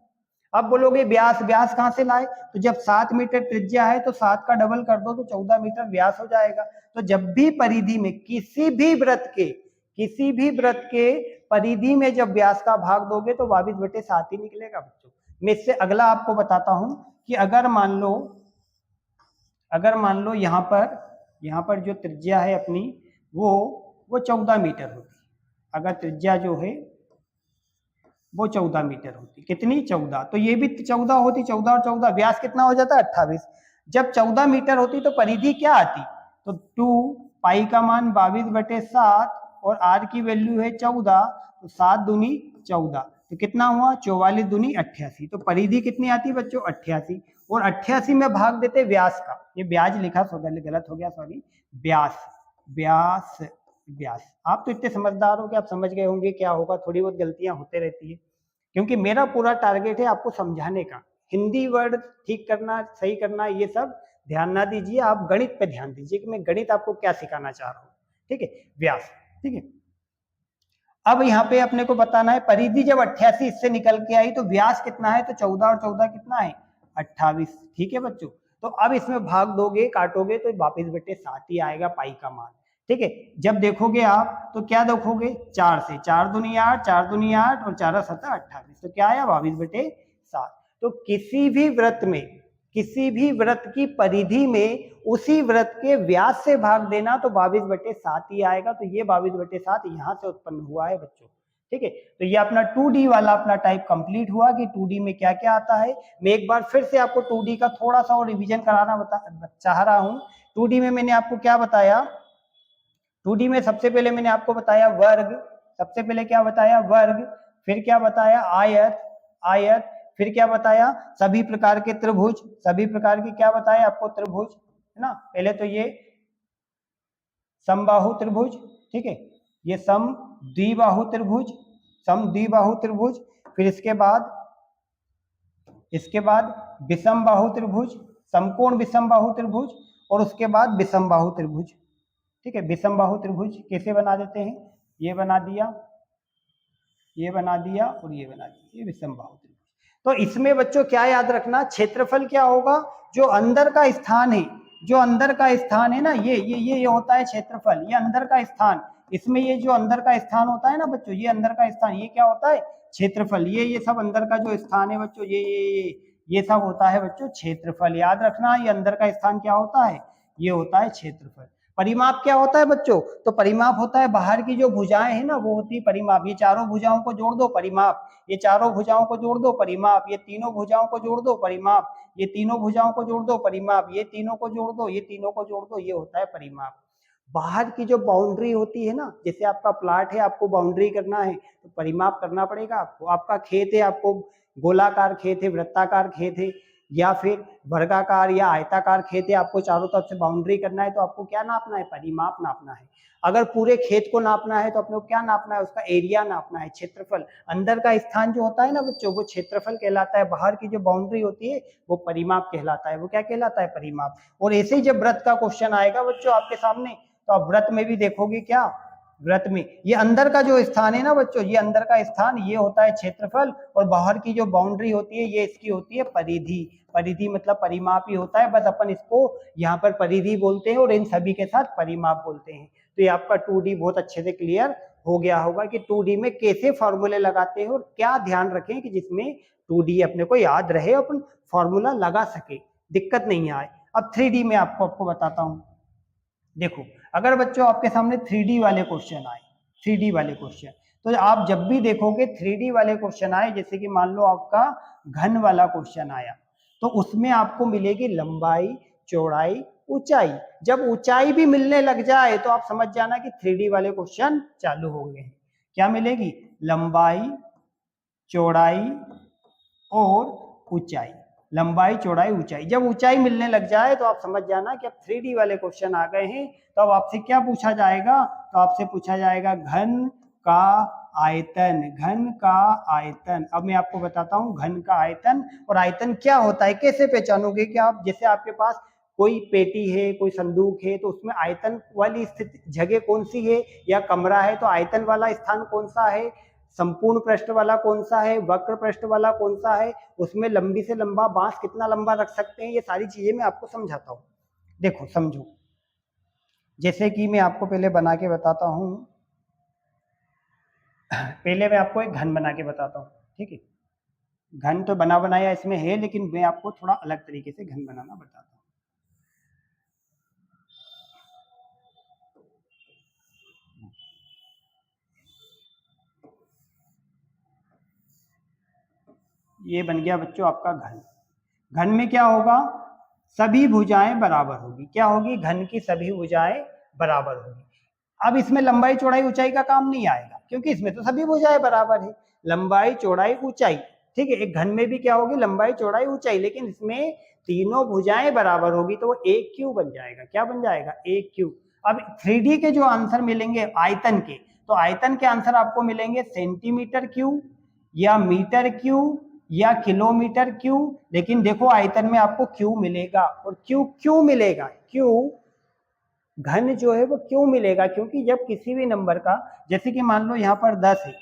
अब बोलोगे व्यास, व्यास कहां से लाए, तो जब 7 मीटर त्रिज्या है तो 7 का डबल कर दो तो 14 मीटर व्यास हो जाएगा। तो जब भी परिधि में किसी भी वृत्त के परिधि में जब व्यास का भाग दोगे तो 22/7 ही निकलेगा बच्चों। मैं इससे अगला आपको बताता हूं कि अगर मान लो यहाँ पर जो त्रिज्या है अपनी वो 14 मीटर होती, अगर त्रिज्या जो है वो 14 मीटर होती, कितनी 14, तो ये भी 14 होती, 14 और 14 व्यास कितना हो जाता है 28। जब 14 मीटर होती तो परिधि क्या आती, तो 2 पाई का मान 22/7 और r की वैल्यू है 14, तो 7 दूनी 14, तो कितना हुआ 44 दूनी 88, तो परिधि कितनी आती बच्चों 88, और 88 में भाग देते व्यास का, ये ब्याज लिखा गलत हो गया सॉरी, व्यास। आप तो इतने समझदार हो कि आप समझ गए होंगे क्या होगा, थोड़ी बहुत गलतियां होते रहती है, क्योंकि मेरा पूरा टारगेट है आपको समझाने का, हिंदी वर्ड ठीक करना सही करना ये सब ध्यान ना दीजिए, आप गणित पे ध्यान दीजिए कि मैं गणित आपको क्या सिखाना चाह रहा हूँ, ठीक है, व्यास, ठीक है। अब यहाँ पे अपने को बताना है परिधि जब 88 इससे निकल के आई तो व्यास कितना है, तो 14 और 14 कितना है 28, ठीक है बच्चों। तो अब इसमें भाग दोगे काटोगे तो 22/7 ही आएगा पाई का मान, ठीक है। जब देखोगे आप तो क्या देखोगे 4 से 4 दूनी 8, 4 दूनी 8 और 4 7 28, तो क्या आया 22/7। तो किसी भी वृत्त की परिधि में उसी वृत्त के व्यास से भाग देना तो 22/7 ही आएगा, तो ये 22/7 यहाँ से उत्पन्न हुआ है बच्चों, ठीक है। तो ये अपना 2D वाला अपना टाइप कंप्लीट हुआ कि 2D में क्या क्या आता है। मैं एक बार फिर से आपको 2D का थोड़ा सा और रिवीजन कराना चाह रहा हूँ। 2D में मैंने आपको क्या बताया, 2D में सबसे पहले मैंने आपको बताया वर्ग, सबसे पहले क्या बताया वर्ग, फिर क्या बताया आयत, फिर क्या बताया सभी प्रकार के त्रिभुज, सभी प्रकार के क्या बताया आपको त्रिभुज, है ना। पहले तो ये समबाहु त्रिभुज, ठीक है, ये समद्विबाहु त्रिभुज, फिर इसके बाद विषम बाहु त्रिभुज, समकोण विषम बाहु त्रिभुज, और उसके बाद विषम बाहु त्रिभुज, ठीक है। विषम बाहु त्रिभुज कैसे बना देते हैं, ये बना दिया और ये बना दिया, ये विषम बाहु त्रिभुज। तो इसमें बच्चों क्या याद रखना, क्षेत्रफल क्या होगा, जो अंदर का स्थान है ना, ये होता है क्षेत्रफल, ये अंदर का स्थान, इसमें ये जो अंदर का स्थान होता है ना बच्चों, ये अंदर का स्थान, ये क्या होता है क्षेत्रफल, ये सब अंदर का जो स्थान है बच्चों, ये सब होता है बच्चों क्षेत्रफल। याद रखना ये अंदर का स्थान क्या होता है, ये होता है क्षेत्रफल। परिमाप क्या होता है बच्चों, तो परिमाप होता है बाहर की जो भुजाएं है ना वो होती है परिमाप, ये चारों भुजाओं को जोड़ दो परिमाप, ये चारों भुजाओं को जोड़ दो परिमाप, ये तीनों भुजाओं को जोड़ दो परिमाप, ये तीनों भुजाओं को जोड़ दो परिमाप, ये तीनों को जोड़ दो, ये तीनों को जोड़ दो, ये होता है परिमाप। बाहर की जो बाउंड्री होती है ना, जैसे आपका प्लाट है आपको बाउंड्री करना है तो परिमाप करना पड़ेगा आपको, आपका खेत है आपको गोलाकार खेत है वृत्ताकार खेत है, या फिर वर्गाकार या आयताकार खेत है, आपको चारों तरफ से बाउंड्री करना है, तो आपको क्या नापना है, परिमाप नापना है। अगर पूरे खेत को नापना है तो अपने को क्या नापना है, उसका एरिया नापना है, क्षेत्रफल। अंदर का स्थान जो होता है ना बच्चों, वो क्षेत्रफल कहलाता है, बाहर की जो बाउंड्री होती है वो परिमाप कहलाता है। वो क्या कहलाता है, परिमाप। और ऐसे ही जब व्रत का क्वेश्चन आएगा बच्चों आपके सामने, तो आप व्रत में भी देखोगे क्या, व्रत में ये अंदर का जो स्थान है ना बच्चों, ये अंदर का स्थान ये होता है क्षेत्रफल, और बाहर की जो बाउंड्री होती है ये इसकी होती है परिधि। परिधि मतलब परिमाप ही होता है, बस अपन इसको यहाँ पर परिधि बोलते हैं और इन सभी के साथ परिमाप बोलते हैं। तो ये आपका 2D बहुत अच्छे से क्लियर हो गया होगा कि 2D में कैसे फॉर्मूले लगाते हैं और क्या ध्यान रखें कि जिसमें 2D अपने को याद रहे, अपन फॉर्मूला लगा सके, दिक्कत नहीं आए। अब 3D में आपको बताता हूं। देखो, अगर बच्चों आपके सामने 3D वाले क्वेश्चन आए, 3D वाले क्वेश्चन, तो आप जब भी देखोगे 3D वाले क्वेश्चन आए, जैसे कि मान लो आपका घन वाला क्वेश्चन आया, तो उसमें आपको मिलेगी लंबाई, चौड़ाई, ऊंचाई। जब ऊंचाई भी मिलने लग जाए तो आप समझ जाना कि 3D वाले क्वेश्चन चालू हो गए हैं। क्या मिलेगी, लंबाई, चौड़ाई और ऊंचाई। लंबाई, चौड़ाई, ऊंचाई। जब ऊंचाई मिलने लग जाए तो आप समझ जाना कि अब 3D वाले क्वेश्चन आ गए हैं। तो अब आपसे क्या पूछा जाएगा, तो आपसे पूछा जाएगा घन का आयतन। घन का आयतन। अब मैं आपको बताता हूं घन का आयतन। और आयतन क्या होता है, कैसे पहचानोगे कि आप, जैसे आपके पास कोई पेटी है, कोई संदूक है, तो उसमें आयतन वाली स्थिति जगह कौन सी है, या कमरा है तो आयतन वाला स्थान कौन सा है, संपूर्ण पृष्ठ वाला कौन सा है, वक्र पृष्ठ वाला कौन सा है, उसमें लंबी से लंबा बांस कितना लंबा रख सकते हैं, ये सारी चीजें मैं आपको समझाता हूँ। देखो समझो, जैसे कि मैं आपको पहले बना के बताता हूँ, पहले मैं आपको एक घन बना के बताता हूँ, ठीक है। घन तो बना बनाया इसमें है, लेकिन मैं आपको थोड़ा अलग तरीके से घन बनाना बताता हूँ। ये बन गया बच्चों आपका घन। घन में क्या होगा, सभी भुजाएं बराबर होगी। क्या होगी, घन की सभी भुजाएं बराबर होगी। अब इसमें लंबाई, चौड़ाई, ऊंचाई का काम नहीं आएगा, क्योंकि इसमें तो सभी भुजाएं बराबर है। लंबाई, चौड़ाई, ऊंचाई, ठीक है। एक घन में भी क्या होगी, लंबाई, चौड़ाई, ऊंचाई, लेकिन इसमें तीनों भुजाएं बराबर होगी, तो वो एक क्यू बन जाएगा। क्या बन जाएगा, एक क्यू। अब 3D के जो आंसर मिलेंगे आयतन के, तो आयतन के आंसर आपको मिलेंगे सेंटीमीटर क्यू, या मीटर क्यू, या किलोमीटर क्यू। लेकिन देखो आयतन में आपको क्यू मिलेगा। और क्यू क्यों मिलेगा, क्यू घन जो है वो क्यों मिलेगा, क्योंकि जब किसी भी नंबर का, जैसे कि मान लो यहाँ पर 10 है,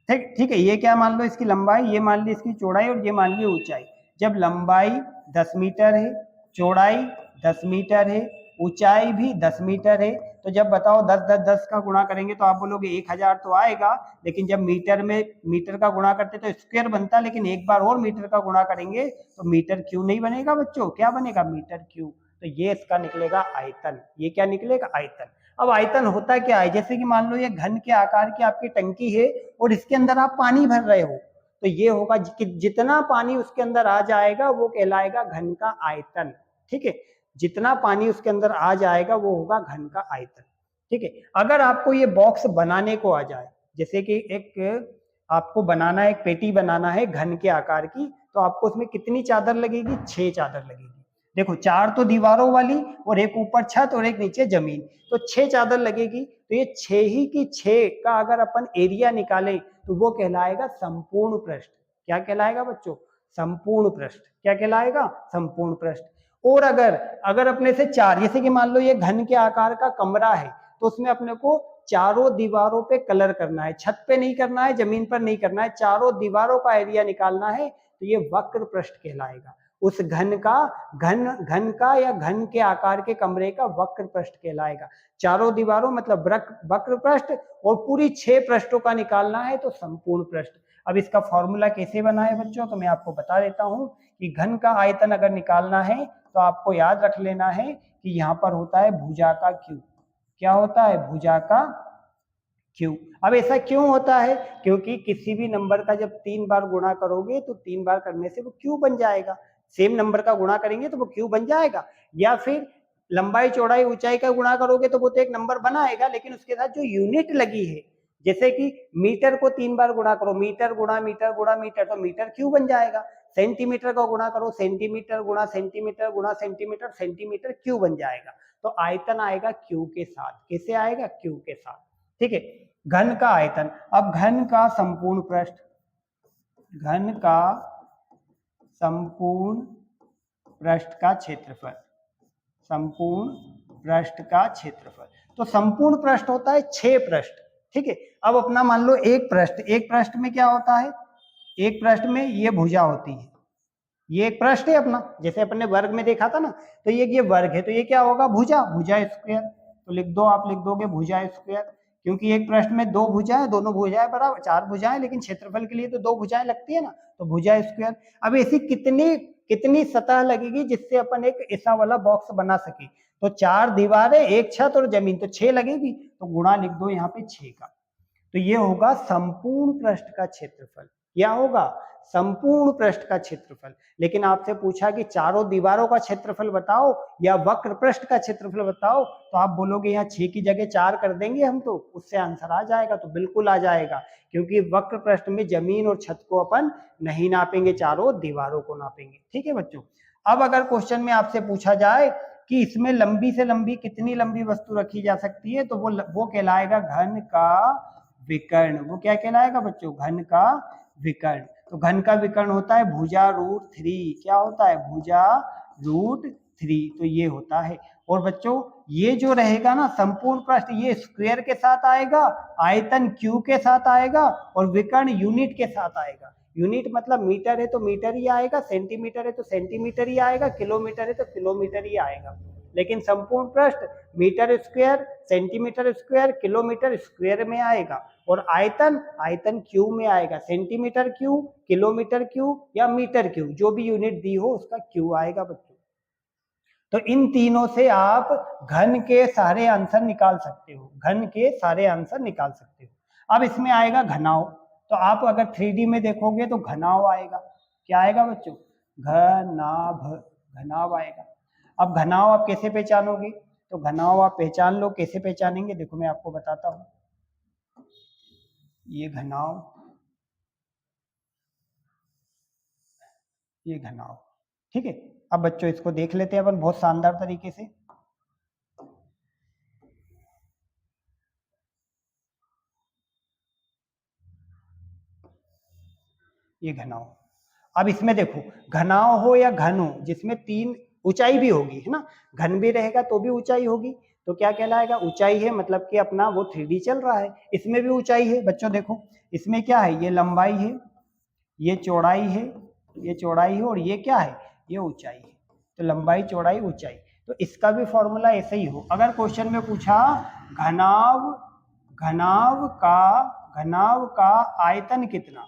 ठीक ठीक है, ये क्या मान लो इसकी लंबाई, ये मान ली इसकी चौड़ाई, और ये मान ली ऊंचाई। जब लंबाई 10 मीटर है, चौड़ाई 10 मीटर है, ऊंचाई भी 10 मीटर है, तो जब बताओ 10 10 10 का गुणा करेंगे तो आप बोलोगे 1000 तो आएगा। लेकिन जब मीटर में मीटर का गुणा करते तो स्क्वायर बनता, लेकिन एक बार और मीटर का गुणा करेंगे तो मीटर क्यू नहीं बनेगा बच्चों, क्या बनेगा, मीटर क्यू। तो ये इसका निकलेगा आयतन। ये क्या निकलेगा, आयतन। अब आयतन होता क्या है, जैसे कि मान लो ये घन के आकार की आपकी टंकी है और इसके अंदर आप पानी भर रहे हो, तो ये होगा कि जितना पानी उसके अंदर आ जाएगा वो कहलाएगा घन का आयतन, ठीक है। जितना पानी उसके अंदर आ जाएगा वो होगा घन का आयतन, ठीक है। अगर आपको ये बॉक्स बनाने को आ जाए, जैसे कि एक आपको बनाना, एक पेटी बनाना है घन के आकार की, तो आपको उसमें कितनी चादर लगेगी, 6 चादर लगेगी। देखो 4 तो दीवारों वाली, और एक ऊपर छत और एक नीचे जमीन, तो 6 चादर लगेगी। तो ये 6 ही की 6 का अगर अपन एरिया निकालें तो वो कहलाएगा संपूर्ण पृष्ठ। क्या कहलाएगा बच्चों, संपूर्ण पृष्ठ। क्या कहलाएगा, संपूर्ण पृष्ठ। और अगर अपने से 4, जैसे कि मान लो ये घन के आकार का कमरा है, तो उसमें अपने को चारों दीवारों पे कलर करना है, छत पे नहीं करना है, जमीन पर नहीं करना है, चारों दीवारों का एरिया निकालना है, तो ये वक्र पृष्ठ कहलाएगा। उस घन का या घन के आकार के कमरे का वक्र पृष्ठ कहलाएगा। चारों दीवारों मतलब वक्र पृष्ठ, और पूरी 6 पृष्ठों का निकालना है तो संपूर्ण पृष्ठ। अब इसका फॉर्मूला कैसे बना है बच्चों, तो मैं आपको बता देता हूं कि घन का आयतन अगर निकालना है तो आपको याद रख लेना है कि यहाँ पर होता है भुजा का क्यू। क्या होता है, भुजा का क्यू। अब ऐसा क्यों होता है, क्योंकि किसी भी नंबर का जब 3 बार गुणा करोगे तो 3 बार करने से वो क्यू बन जाएगा। सेम नंबर का गुणा करेंगे तो वो क्यू बन जाएगा। या फिर लंबाई, चौड़ाई, ऊंचाई का गुणा करोगे तो वो तो एक नंबर बनाएगा, लेकिन उसके साथ जो यूनिट लगी है, जैसे कि मीटर को 3 बार गुणा करो, मीटर गुणा मीटर गुणा मीटर, तो मीटर क्यू बन जाएगा। सेंटीमीटर का गुणा करो, सेंटीमीटर गुणा सेंटीमीटर गुणा सेंटीमीटर, सेंटीमीटर क्यूब बन जाएगा। तो आयतन आएगा क्यू के साथ। कैसे आएगा? क्यू के साथ। ठीक है, घन का आयतन। अब घन का संपूर्ण पृष्ठ, घन का संपूर्ण पृष्ठ का क्षेत्रफल, संपूर्ण पृष्ठ का क्षेत्रफल। तो संपूर्ण पृष्ठ होता है 6 पृष्ठ। ठीक है, अब अपना मान लो एक पृष्ठ, एक पृष्ठ में क्या होता है? एक पृष्ठ में ये भुजा होती है, ये एक पृष्ठ है अपना, जैसे अपन ने वर्ग में देखा था ना, तो ये वर्ग है, तो ये क्या होगा? भुजा, भुजा स्क्वायर। तो लिख दो, आप लिख दोगे भुजा स्क्वायर, क्योंकि एक पृष्ठ में 2 भुजाएं, दोनों भुजाएं बराबर, 4 भुजाएं, लेकिन क्षेत्रफल के लिए तो 2 भुजाएं लगती है ना, तो भुजा स्क्वायर। अब ऐसी कितनी सतह लगेगी जिससे अपन एक ऐसा वाला बॉक्स बना सके? तो 4 दीवारें, एक छत और जमीन, तो 6 लगेगी, तो गुणा लिख दो यहाँ पे 6 का। तो ये होगा संपूर्ण पृष्ठ का क्षेत्रफल। क्या होगा? संपूर्ण पृष्ठ का क्षेत्रफल। लेकिन आपसे पूछा कि चारों दीवारों का क्षेत्रफल बताओ या वक्र पृष्ठ का क्षेत्रफल बताओ, तो आप बोलोगे यहाँ 6 की जगह 4 कर देंगे हम, तो उससे आंसर आ जाएगा। तो बिल्कुल आ जाएगा, क्योंकि वक्र पृष्ठ में जमीन और छत को अपन नहीं नापेंगे, चारों दीवारों को नापेंगे। ठीक है बच्चों, अब अगर क्वेश्चन में आपसे पूछा जाए कि इसमें लंबी से लंबी कितनी लंबी वस्तु रखी जा सकती है, तो वो कहलाएगा घन का विकर्ण। वो क्या कहलाएगा बच्चों? घन का विकर्ण। तो घन का विकर्ण होता है भुजा √3। क्या होता है? भुजा √3। तो ये होता है। और बच्चों ये जो रहेगा ना संपूर्ण पृष्ठ, ये स्क्वायर के साथ आएगा, आयतन क्यू के साथ आएगा, और विकर्ण यूनिट के साथ आएगा। यूनिट मतलब मीटर है तो मीटर ही आएगा, सेंटीमीटर है तो सेंटीमीटर ही आएगा, किलोमीटर है तो किलोमीटर ही आएगा। लेकिन संपूर्ण पृष्ठ metre square, centimetre square, kilometre square में आएगा, और आयतन क्यू में आएगा। सेंटीमीटर क्यू, किलोमीटर क्यू या मीटर क्यू, जो भी यूनिट दी हो उसका क्यू आएगा बच्चों। तो इन तीनों से आप घन के सारे आंसर निकाल सकते हो, घन के सारे आंसर निकाल सकते हो। अब इसमें आएगा घनाव। तो आप अगर 3D में देखोगे तो घनाव आएगा। क्या आएगा बच्चों? घनाव आएगा। अब घनाव आप कैसे पहचानोगे? तो घनाव आप पहचान लो, कैसे पहचानेंगे देखो मैं आपको बताता हूं। ये घनाव, ये घनाव। ठीक है, अब बच्चों इसको देख लेते हैं अपन बहुत शानदार तरीके से। ये घनाव। अब इसमें देखो घनाव हो या घन हो, जिसमें 3 ऊंचाई भी होगी, है ना, घन भी रहेगा तो भी ऊंचाई होगी, तो क्या कहलाएगा? ऊंचाई है, मतलब कि अपना वो 3D चल रहा है, इसमें भी ऊंचाई है। बच्चों देखो इसमें क्या है? ये लंबाई है, ये चौड़ाई है, ये चौड़ाई है, और ये क्या है? ये ऊंचाई है। तो लंबाई, चौड़ाई, ऊंचाई। तो इसका भी फॉर्मूला ऐसे ही हो। अगर क्वेश्चन में पूछा घनाव घनाव का आयतन कितना,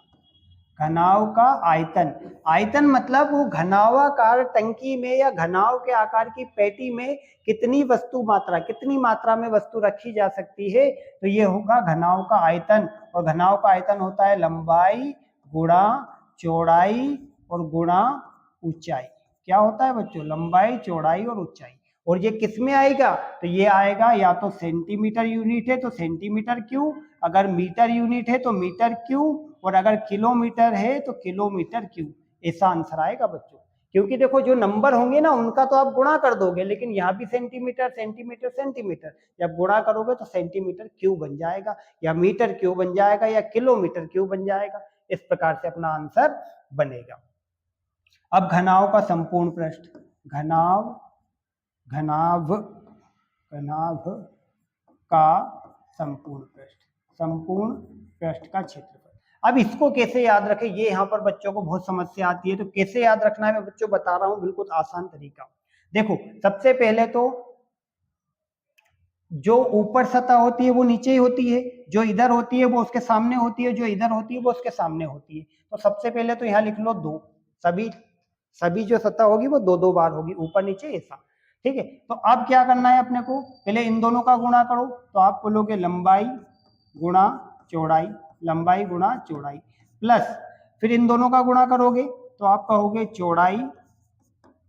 घनाव का आयतन, आयतन मतलब वो घनावाकार टंकी में या घनाव के आकार की पेटी में कितनी मात्रा में वस्तु रखी जा सकती है, तो ये होगा घनाव का आयतन। और घनाव का आयतन होता है लंबाई गुणा चौड़ाई और गुणा ऊंचाई। क्या होता है बच्चों? लंबाई, चौड़ाई और ऊंचाई। और ये किस में आएगा? तो ये आएगा या तो सेंटीमीटर यूनिट है तो सेंटीमीटर क्यू, अगर मीटर यूनिट है तो मीटर क्यू, और अगर किलोमीटर है तो किलोमीटर क्यू। ऐसा आंसर आएगा बच्चों। क्योंकि देखो जो नंबर होंगे ना उनका तो आप गुणा कर दोगे, लेकिन यहाँ भी सेंटीमीटर सेंटीमीटर सेंटीमीटर, जब गुणा करोगे तो सेंटीमीटर क्यू बन जाएगा, या मीटर क्यू बन जाएगा, या किलोमीटर क्यू बन जाएगा। इस प्रकार से अपना आंसर बनेगा। अब घनाव का संपूर्ण पृष्ठ, घनाव का संपूर्ण पृष्ठ का क्षेत्रफल। अब इसको कैसे याद रखें, ये यहाँ पर बच्चों को बहुत समस्या आती है। तो कैसे याद रखना है मैं बच्चों बता रहा हूँ, बिल्कुल आसान तरीका। देखो सबसे पहले तो जो ऊपर सतह होती है वो नीचे ही होती है, जो इधर होती है वो उसके सामने होती है, जो इधर होती है वो उसके सामने होती है। तो सबसे पहले तो यहाँ लिख लो 2, सभी जो सतह होगी वो 2 बार होगी, ऊपर नीचे ऐसा। ठीक है, तो अब क्या करना है अपने को? पहले इन दोनों का गुणा करो, तो आप बोलोगे लंबाई गुणा चौड़ाई, लंबाई गुणा चौड़ाई, प्लस फिर इन दोनों का गुणा करोगे तो आप कहोगे चौड़ाई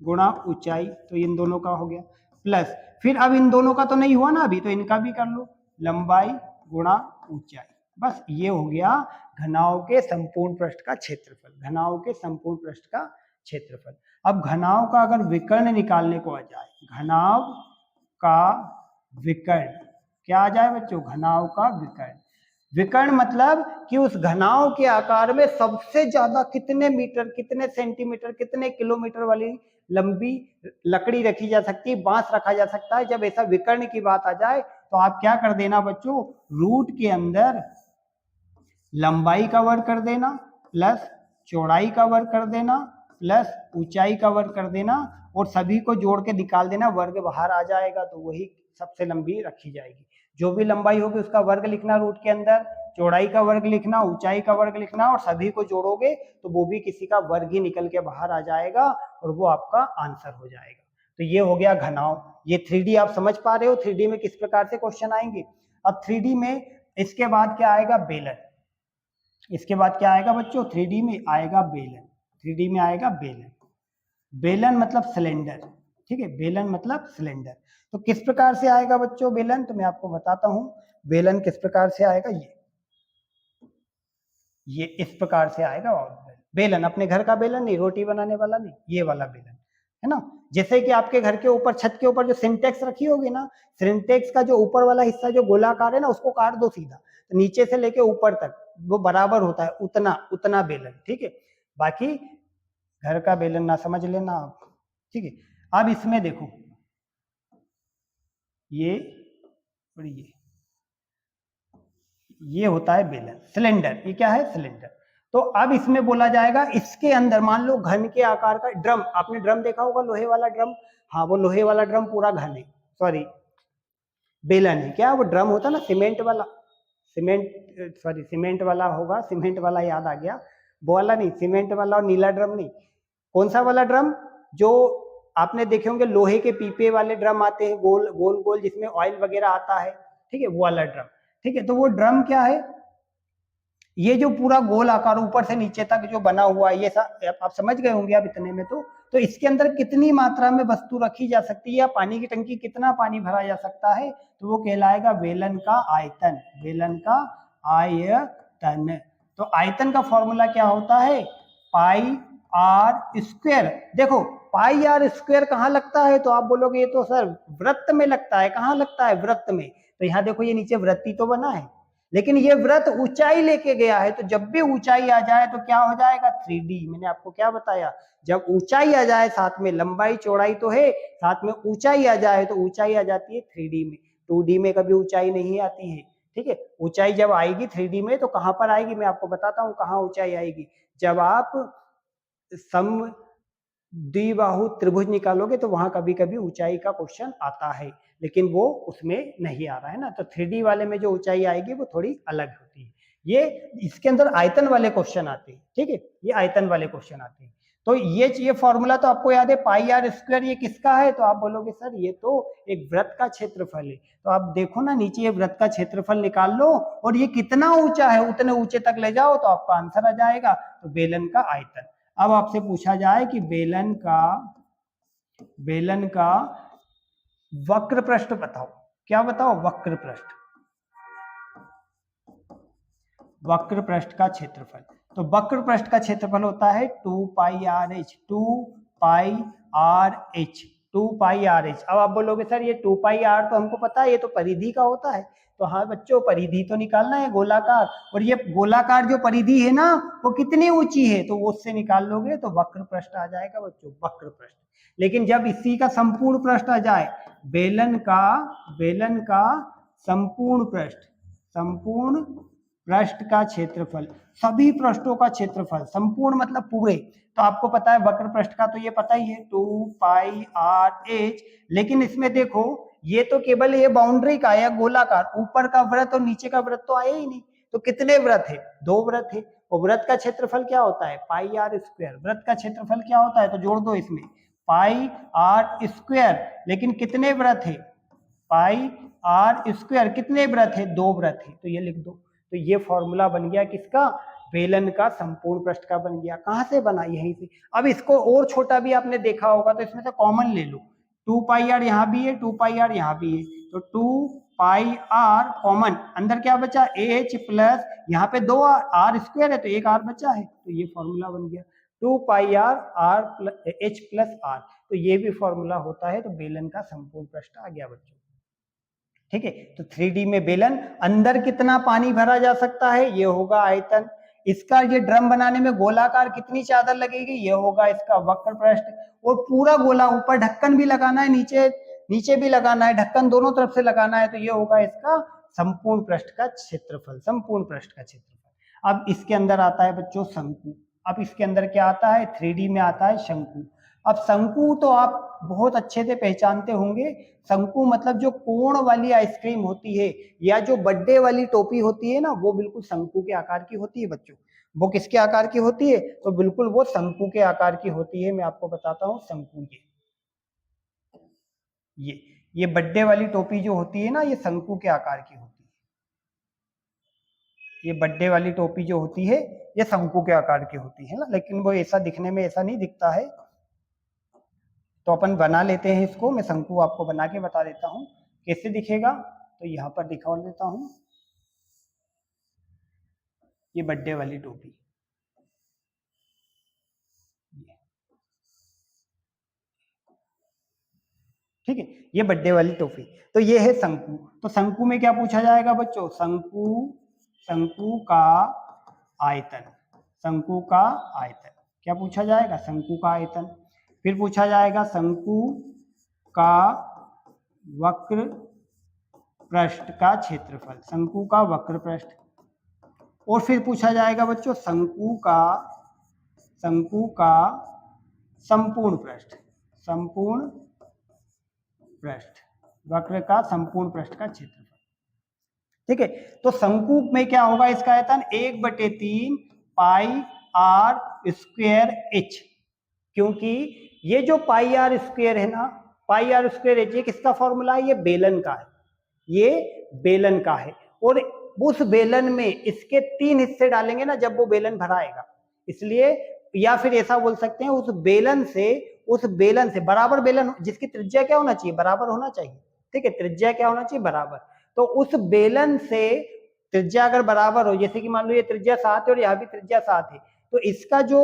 गुणा ऊंचाई, तो इन दोनों का हो गया, प्लस फिर अब इन दोनों का तो नहीं हुआ ना अभी, तो इनका भी कर लो, लंबाई गुणा ऊंचाई। बस ये हो गया घनाव के संपूर्ण पृष्ठ का क्षेत्रफल, घनाव के संपूर्ण पृष्ठ का क्षेत्रफल। अब घनाव का अगर विकर्ण निकालने को आ जाए, घनाव का विकर्ण क्या आ जाए बच्चों, घनाव का विकर्ण। विकर्ण मतलब कि उस घनाव के आकार में सबसे ज्यादा कितने मीटर, कितने सेंटीमीटर, कितने किलोमीटर वाली लंबी लकड़ी रखी जा सकती है, बांस रखा जा सकता है। जब ऐसा विकर्ण की बात आ जाए तो आप क्या कर देना बच्चों, रूट के अंदर लंबाई का वर्ग कर देना प्लस चौड़ाई का वर्ग कर देना प्लस ऊंचाई का वर्ग कर देना और सभी को जोड़ के निकाल देना, वर्ग बाहर आ जाएगा तो वही सबसे लंबी रखी जाएगी। जो भी लंबाई होगी उसका वर्ग लिखना रूट के अंदर, चौड़ाई का वर्ग लिखना, ऊंचाई का वर्ग लिखना और सभी को जोड़ोगे तो वो भी किसी का वर्ग ही निकल के बाहर आ जाएगा और वो आपका आंसर हो जाएगा। तो ये हो गया घनाव। ये 3D आप समझ पा रहे हो, 3D में किस प्रकार से क्वेश्चन आएंगे। अब 3D में इसके बाद क्या आएगा, बेलन। इसके बाद क्या आएगा बच्चों, 3D में आएगा बेलन। 3D में आएगा बेलन। बेलन मतलब सिलेंडर, ठीक है, बेलन मतलब सिलेंडर। तो किस प्रकार से आएगा बच्चों बेलन, तो मैं आपको बताता हूं बेलन किस प्रकार से आएगा। ये इस प्रकार से आएगा बेलन। अपने घर का बेलन नहीं, रोटी बनाने वाला नहीं, ये वाला बेलन है ना। जैसे कि आपके घर के ऊपर, छत के ऊपर जो सिंटेक्स रखी होगी ना, सिंटेक्स का जो ऊपर वाला हिस्सा जो गोलाकार है ना, उसको काट दो सीधा, तो नीचे से लेके ऊपर तक वो बराबर होता है, उतना उतना बेलन, ठीक है। बाकी घर का बेलन ना समझ लेना आप, ठीक है। अब इसमें देखो ये और ये होता है बेलन, सिलेंडर। ये क्या है, सिलेंडर। तो अब इसमें बोला जाएगा इसके अंदर मान लो घन के आकार का ड्रम, आपने ड्रम देखा होगा लोहे वाला ड्रम, हाँ वो लोहे वाला ड्रम पूरा घन है, सॉरी बेलन है क्या, वो ड्रम होता ना सीमेंट वाला, सीमेंट वाला होगा, सीमेंट वाला याद आ गया, वो वाला नहीं, सीमेंट वाला और नीला ड्रम नहीं। कौन सा वाला ड्रम, जो आपने देखे होंगे लोहे के पीपे वाले ड्रम आते हैं, गोल गोल गोल, जिसमें ऑयल वगैरह आता है, ठीक है, वो वाला ड्रम, ठीक है। तो वो ड्रम क्या है, ये जो पूरा गोल आकार ऊपर से नीचे तक जो बना हुआ है, ये आप समझ गए होंगे आप इतने में। तो इसके अंदर कितनी मात्रा में वस्तु रखी जा सकती है, या पानी की टंकी कितना पानी भरा जा सकता है, तो वो कहलाएगा बेलन का आयतन, बेलन का आयतन। तो आयतन का फॉर्मूला क्या होता है, पाई आर स्क्वायर। देखो पाई आर स्क्वायर कहाँ लगता है, तो आप बोलोगे ये तो सर वृत्त में लगता है, कहाँ लगता है, वृत्त में। तो यहाँ देखो ये नीचे वृत्ती तो बना है, लेकिन ये वृत्त ऊंचाई लेके गया है, तो जब भी ऊंचाई आ जाए तो क्या हो जाएगा, 3D। मैंने आपको क्या बताया, जब ऊंचाई आ जाए, साथ में लंबाई चौड़ाई तो है, साथ में ऊंचाई आ जाए तो ऊंचाई आ जाती है 3D में। 2D में कभी ऊंचाई नहीं आती है, ठीक है। ऊंचाई जब आएगी 3D में तो कहां पर आएगी, मैं आपको बताता हूं कहां ऊंचाई आएगी। जब आप सम द्विबाहु त्रिभुज निकालोगे तो वहां कभी कभी ऊंचाई का क्वेश्चन आता है, लेकिन वो उसमें नहीं आ रहा है ना। तो 3D वाले में जो ऊंचाई आएगी वो थोड़ी अलग होती है। ये इसके अंदर आयतन वाले क्वेश्चन आते हैं, ठीक है, ये आयतन वाले क्वेश्चन आते हैं। तो ये फॉर्मूला तो आपको याद है, पाई आर स्क्वायर, ये किसका है, तो आप बोलोगे सर ये तो एक वृत्त का क्षेत्रफल है। तो आप देखो ना नीचे, ये वृत्त का क्षेत्रफल निकाल लो और ये कितना ऊंचा है उतने ऊंचे तक ले जाओ तो आपका आंसर आ जाएगा। तो बेलन का आयतन। अब आपसे पूछा जाए कि बेलन का वक्र पृष्ठ बताओ, क्या बताओ, वक्र पृष्ठ, वक्र पृष्ठ का क्षेत्रफल। तो वक्र पृष्ठ का क्षेत्रफल होता है 2 पाई आर एच, 2 पाई आर एच, 2 पाई आर एच। अब आप बोलोगे सर ये 2 पाई आर तो हमको पता है, ये तो परिधि का होता है। तो हाँ बच्चों, परिधि तो निकालना है, गोलाकार, और ये गोलाकार जो परिधि है ना वो कितनी ऊंची है, तो वो उससे निकाल लोगे तो वक्र पृष्ठ आ जाएगा बच्चों, वक्र पृष्ठ। लेकिन जब इसी का संपूर्ण पृष्ठ आ जाए, बेलन का संपूर्ण पृष्ठ, संपूर्ण पृष्ठ का क्षेत्रफल, सभी पृष्ठों का क्षेत्रफल, संपूर्ण मतलब पूरे, तो आपको पता है वक्र पृष्ठ का तो ये पता ही है 2 पाई आर एच। लेकिन इसमें देखो ये तो केवल ये बाउंड्री का या गोलाकार, ऊपर का वृत्त और नीचे का वृत्त तो आया ही नहीं। तो कितने वृत्त है, 2 वृत्त है। और वृत्त का क्षेत्रफल क्या होता है, पाई आर स्क्वायर। वृत्त का क्षेत्रफल क्या होता है, तो जोड़ दो इसमें, पाई आर स्क्वायर। लेकिन कितने वृत्त है, पाई आर स्क्वायर, कितने वृत्त है, 2 वृत्त है, तो ये लिख दो। तो ये फॉर्मूला बन गया किसका, बेलन का संपूर्ण पृष्ठ का बन गया। कहां से बना, यहीं से। अब इसको और छोटा भी आपने देखा होगा, तो इसमें से कॉमन ले लो, 2 पाई आर यहाँ भी है, 2 पाई आर यहाँ भी है, तो 2 पाई आर कॉमन, अंदर क्या बचा AH प्लस, यहाँ पे 2 आर स्क्वायर है तो एक आर बचा है, तो ये फॉर्मूला बन गया 2 पाई आर H प्लस आर, तो ये भी फॉर्मूला होता है। तो बेलन का संपूर्ण पृष्ठ आ गया बच्चों। ठीक है, तो 3D में बेलन, अंदर कितना पानी भरा जा सकता है, ये होगा आयतन। इसका ये ड्रम बनाने में गोलाकार कितनी चादर लगेगी, ये होगा इसका वक्र पृष्ठ। और पूरा गोला, ऊपर ढक्कन भी लगाना है, नीचे भी लगाना है, ढक्कन दोनों तरफ से लगाना है, तो ये होगा इसका संपूर्ण पृष्ठ का क्षेत्रफल, संपूर्ण पृष्ठ का क्षेत्रफल। अब इसके अंदर आता है बच्चों शंकु। अब इसके अंदर क्या आता है, 3D में आता है शंकु। अब शंकु तो आप बहुत अच्छे से पहचानते होंगे, शंकु मतलब जो कोण वाली आइसक्रीम होती है या जो बर्थडे वाली टोपी होती है ना, वो बिल्कुल शंकु के आकार की होती है बच्चों। वो किसके आकार की होती है, तो बिल्कुल वो शंकु के आकार की होती है। मैं आपको बताता हूँ शंकु, ये बर्थडे वाली टोपी जो होती है ना, ये शंकु के आकार की होती है। ये बर्थडे वाली टोपी जो होती है ये शंकु के आकार की होती है ना, लेकिन वो ऐसा दिखने में ऐसा नहीं दिखता है। तो अपन बना लेते हैं इसको, मैं शंकु आपको बना के बता देता हूँ कैसे दिखेगा। तो यहाँ पर दिखा देता हूँ, ये बर्थडे वाली टोपी, ठीक है, ये बर्थडे वाली टोपी, तो ये है शंकु। तो शंकु में क्या पूछा जाएगा बच्चों, शंकु का आयतन, शंकु का आयतन क्या पूछा जाएगा, शंकु का आयतन। फिर पूछा जाएगा शंकु का वक्र पृष्ठ का क्षेत्रफल, शंकु का वक्र पृष्ठ। और फिर पूछा जाएगा बच्चों शंकु का संपूर्ण पृष्ठ, संपूर्ण पृष्ठ, वक्र का संपूर्ण पृष्ठ का क्षेत्रफल। ठीक है, तो शंकु में क्या होगा इसका आयतन 1/3 पाई आर स्क्वायर एच, क्योंकि ये जो पाई आर स्क्वायर है ना, पाई आर स्क्वायर एच, ये किसका फॉर्मूला है, ये बेलन का है, ये बेलन का है। और उस बेलन में इसके 3 हिस्से डालेंगे ना जब वो बेलन भराएगा, इसलिए, या फिर ऐसा बोल सकते हैं उस बेलन से बराबर बेलन, जिसकी त्रिज्या क्या होना चाहिए, बराबर होना चाहिए। ठीक है, त्रिज्या क्या होना चाहिए, बराबर। तो उस बेलन से त्रिज्या अगर बराबर हो, जैसे कि मान लो ये त्रिज्या 7 है और यहाँ भी त्रिज्या 7 है, तो इसका जो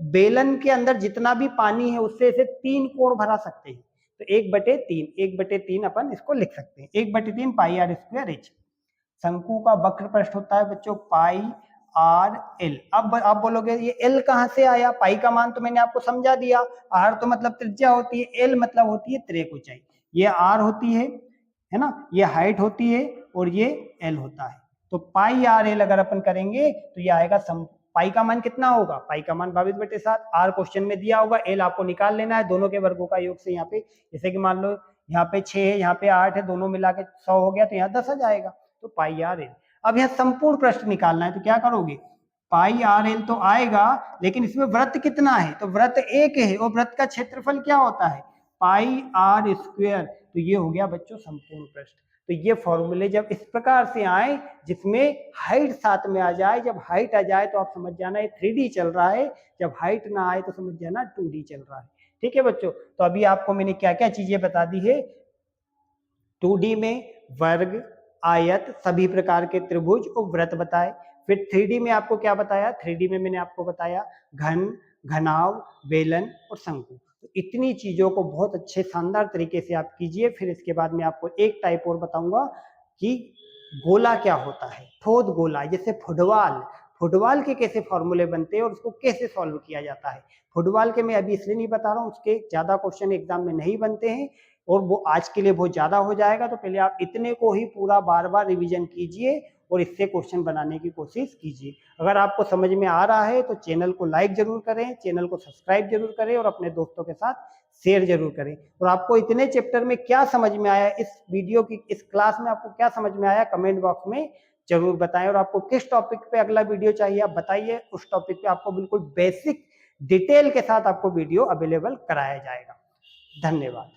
बेलन के अंदर जितना भी पानी है उससे इसे 3 कोण भरा सकते हैं। तो 1/3 अपन इसको लिख सकते हैं, 1/3 पाई आर स्क्वायर एच। शंकु का वक्र पृष्ठ होता है बच्चों पाई आर एल। अब आप बोलोगे ये एल कहां से आया, पाई का मान तो मैंने आपको समझा दिया, आर तो मतलब त्रिज्या होती है, एल मतलब होती है तिर्यक ऊंचाई। ये आर होती है ना, ये हाइट होती है और ये एल होता है। तो पाई आर एल अगर अपन करेंगे तो ये आएगा पाई का मान कितना होगा, पाई का मान 22/7, आर क्वेश्चन में दिया होगा, एल आपको निकाल लेना है दोनों के वर्गों का योग से। यहाँ पे जैसे कि मान लो यहाँ पे 6 है, यहाँ पे 8 है, दोनों मिला के 100 हो गया, तो यहाँ 10 आ जाएगा, तो पाई आर एल। अब यहाँ संपूर्ण पृष्ठ निकालना है, तो क्या करोगे, पाई आर एल तो आएगा, लेकिन इसमें वृत्त कितना है, तो वृत्त 1 है, और वृत्त का क्षेत्रफल क्या होता है, पाई आर स्क्वायर। तो ये हो गया बच्चों संपूर्ण पृष्ठ। तो ये फॉर्मूले जब इस प्रकार से आए जिसमें हाइट साथ में आ जाए, जब हाइट आ जाए तो आप समझ जाना ये 3D चल रहा है, जब हाइट ना आए तो समझ जाना 2D चल रहा है। ठीक है बच्चों, तो अभी आपको मैंने क्या क्या चीजें बता दी है, 2D में वर्ग, आयत, सभी प्रकार के त्रिभुज और वृत्त बताए। फिर 3D में आपको क्या बताया, 3D में मैंने आपको बताया घन, घनाव, बेलन और शंकु। तो इतनी चीजों को बहुत अच्छे शानदार तरीके से आप कीजिए। फिर इसके बाद मैं आपको एक टाइप और बताऊंगा कि गोला क्या होता है, ठोद गोला, जैसे फुटबॉल के कैसे फॉर्मूले बनते हैं और उसको कैसे सॉल्व किया जाता है। फुटबॉल के मैं अभी इसलिए नहीं बता रहा हूँ, उसके ज्यादा क्वेश्चन एग्जाम में नहीं बनते हैं और वो आज के लिए बहुत ज्यादा हो जाएगा, तो पहले आप इतने को ही पूरा बार बार रिवीजन कीजिए और इससे क्वेश्चन बनाने की कोशिश कीजिए। अगर आपको समझ में आ रहा है तो चैनल को लाइक जरूर करें, चैनल को सब्सक्राइब जरूर करें और अपने दोस्तों के साथ शेयर जरूर करें। और आपको इतने चैप्टर में क्या समझ में आया, इस वीडियो की इस क्लास में आपको क्या समझ में आया, कमेंट बॉक्स में जरूर बताएं। और आपको किस टॉपिक पे अगला वीडियो चाहिए आप बताइए, उस टॉपिक पे आपको बिल्कुल बेसिक डिटेल के साथ आपको वीडियो अवेलेबल कराया जाएगा। धन्यवाद।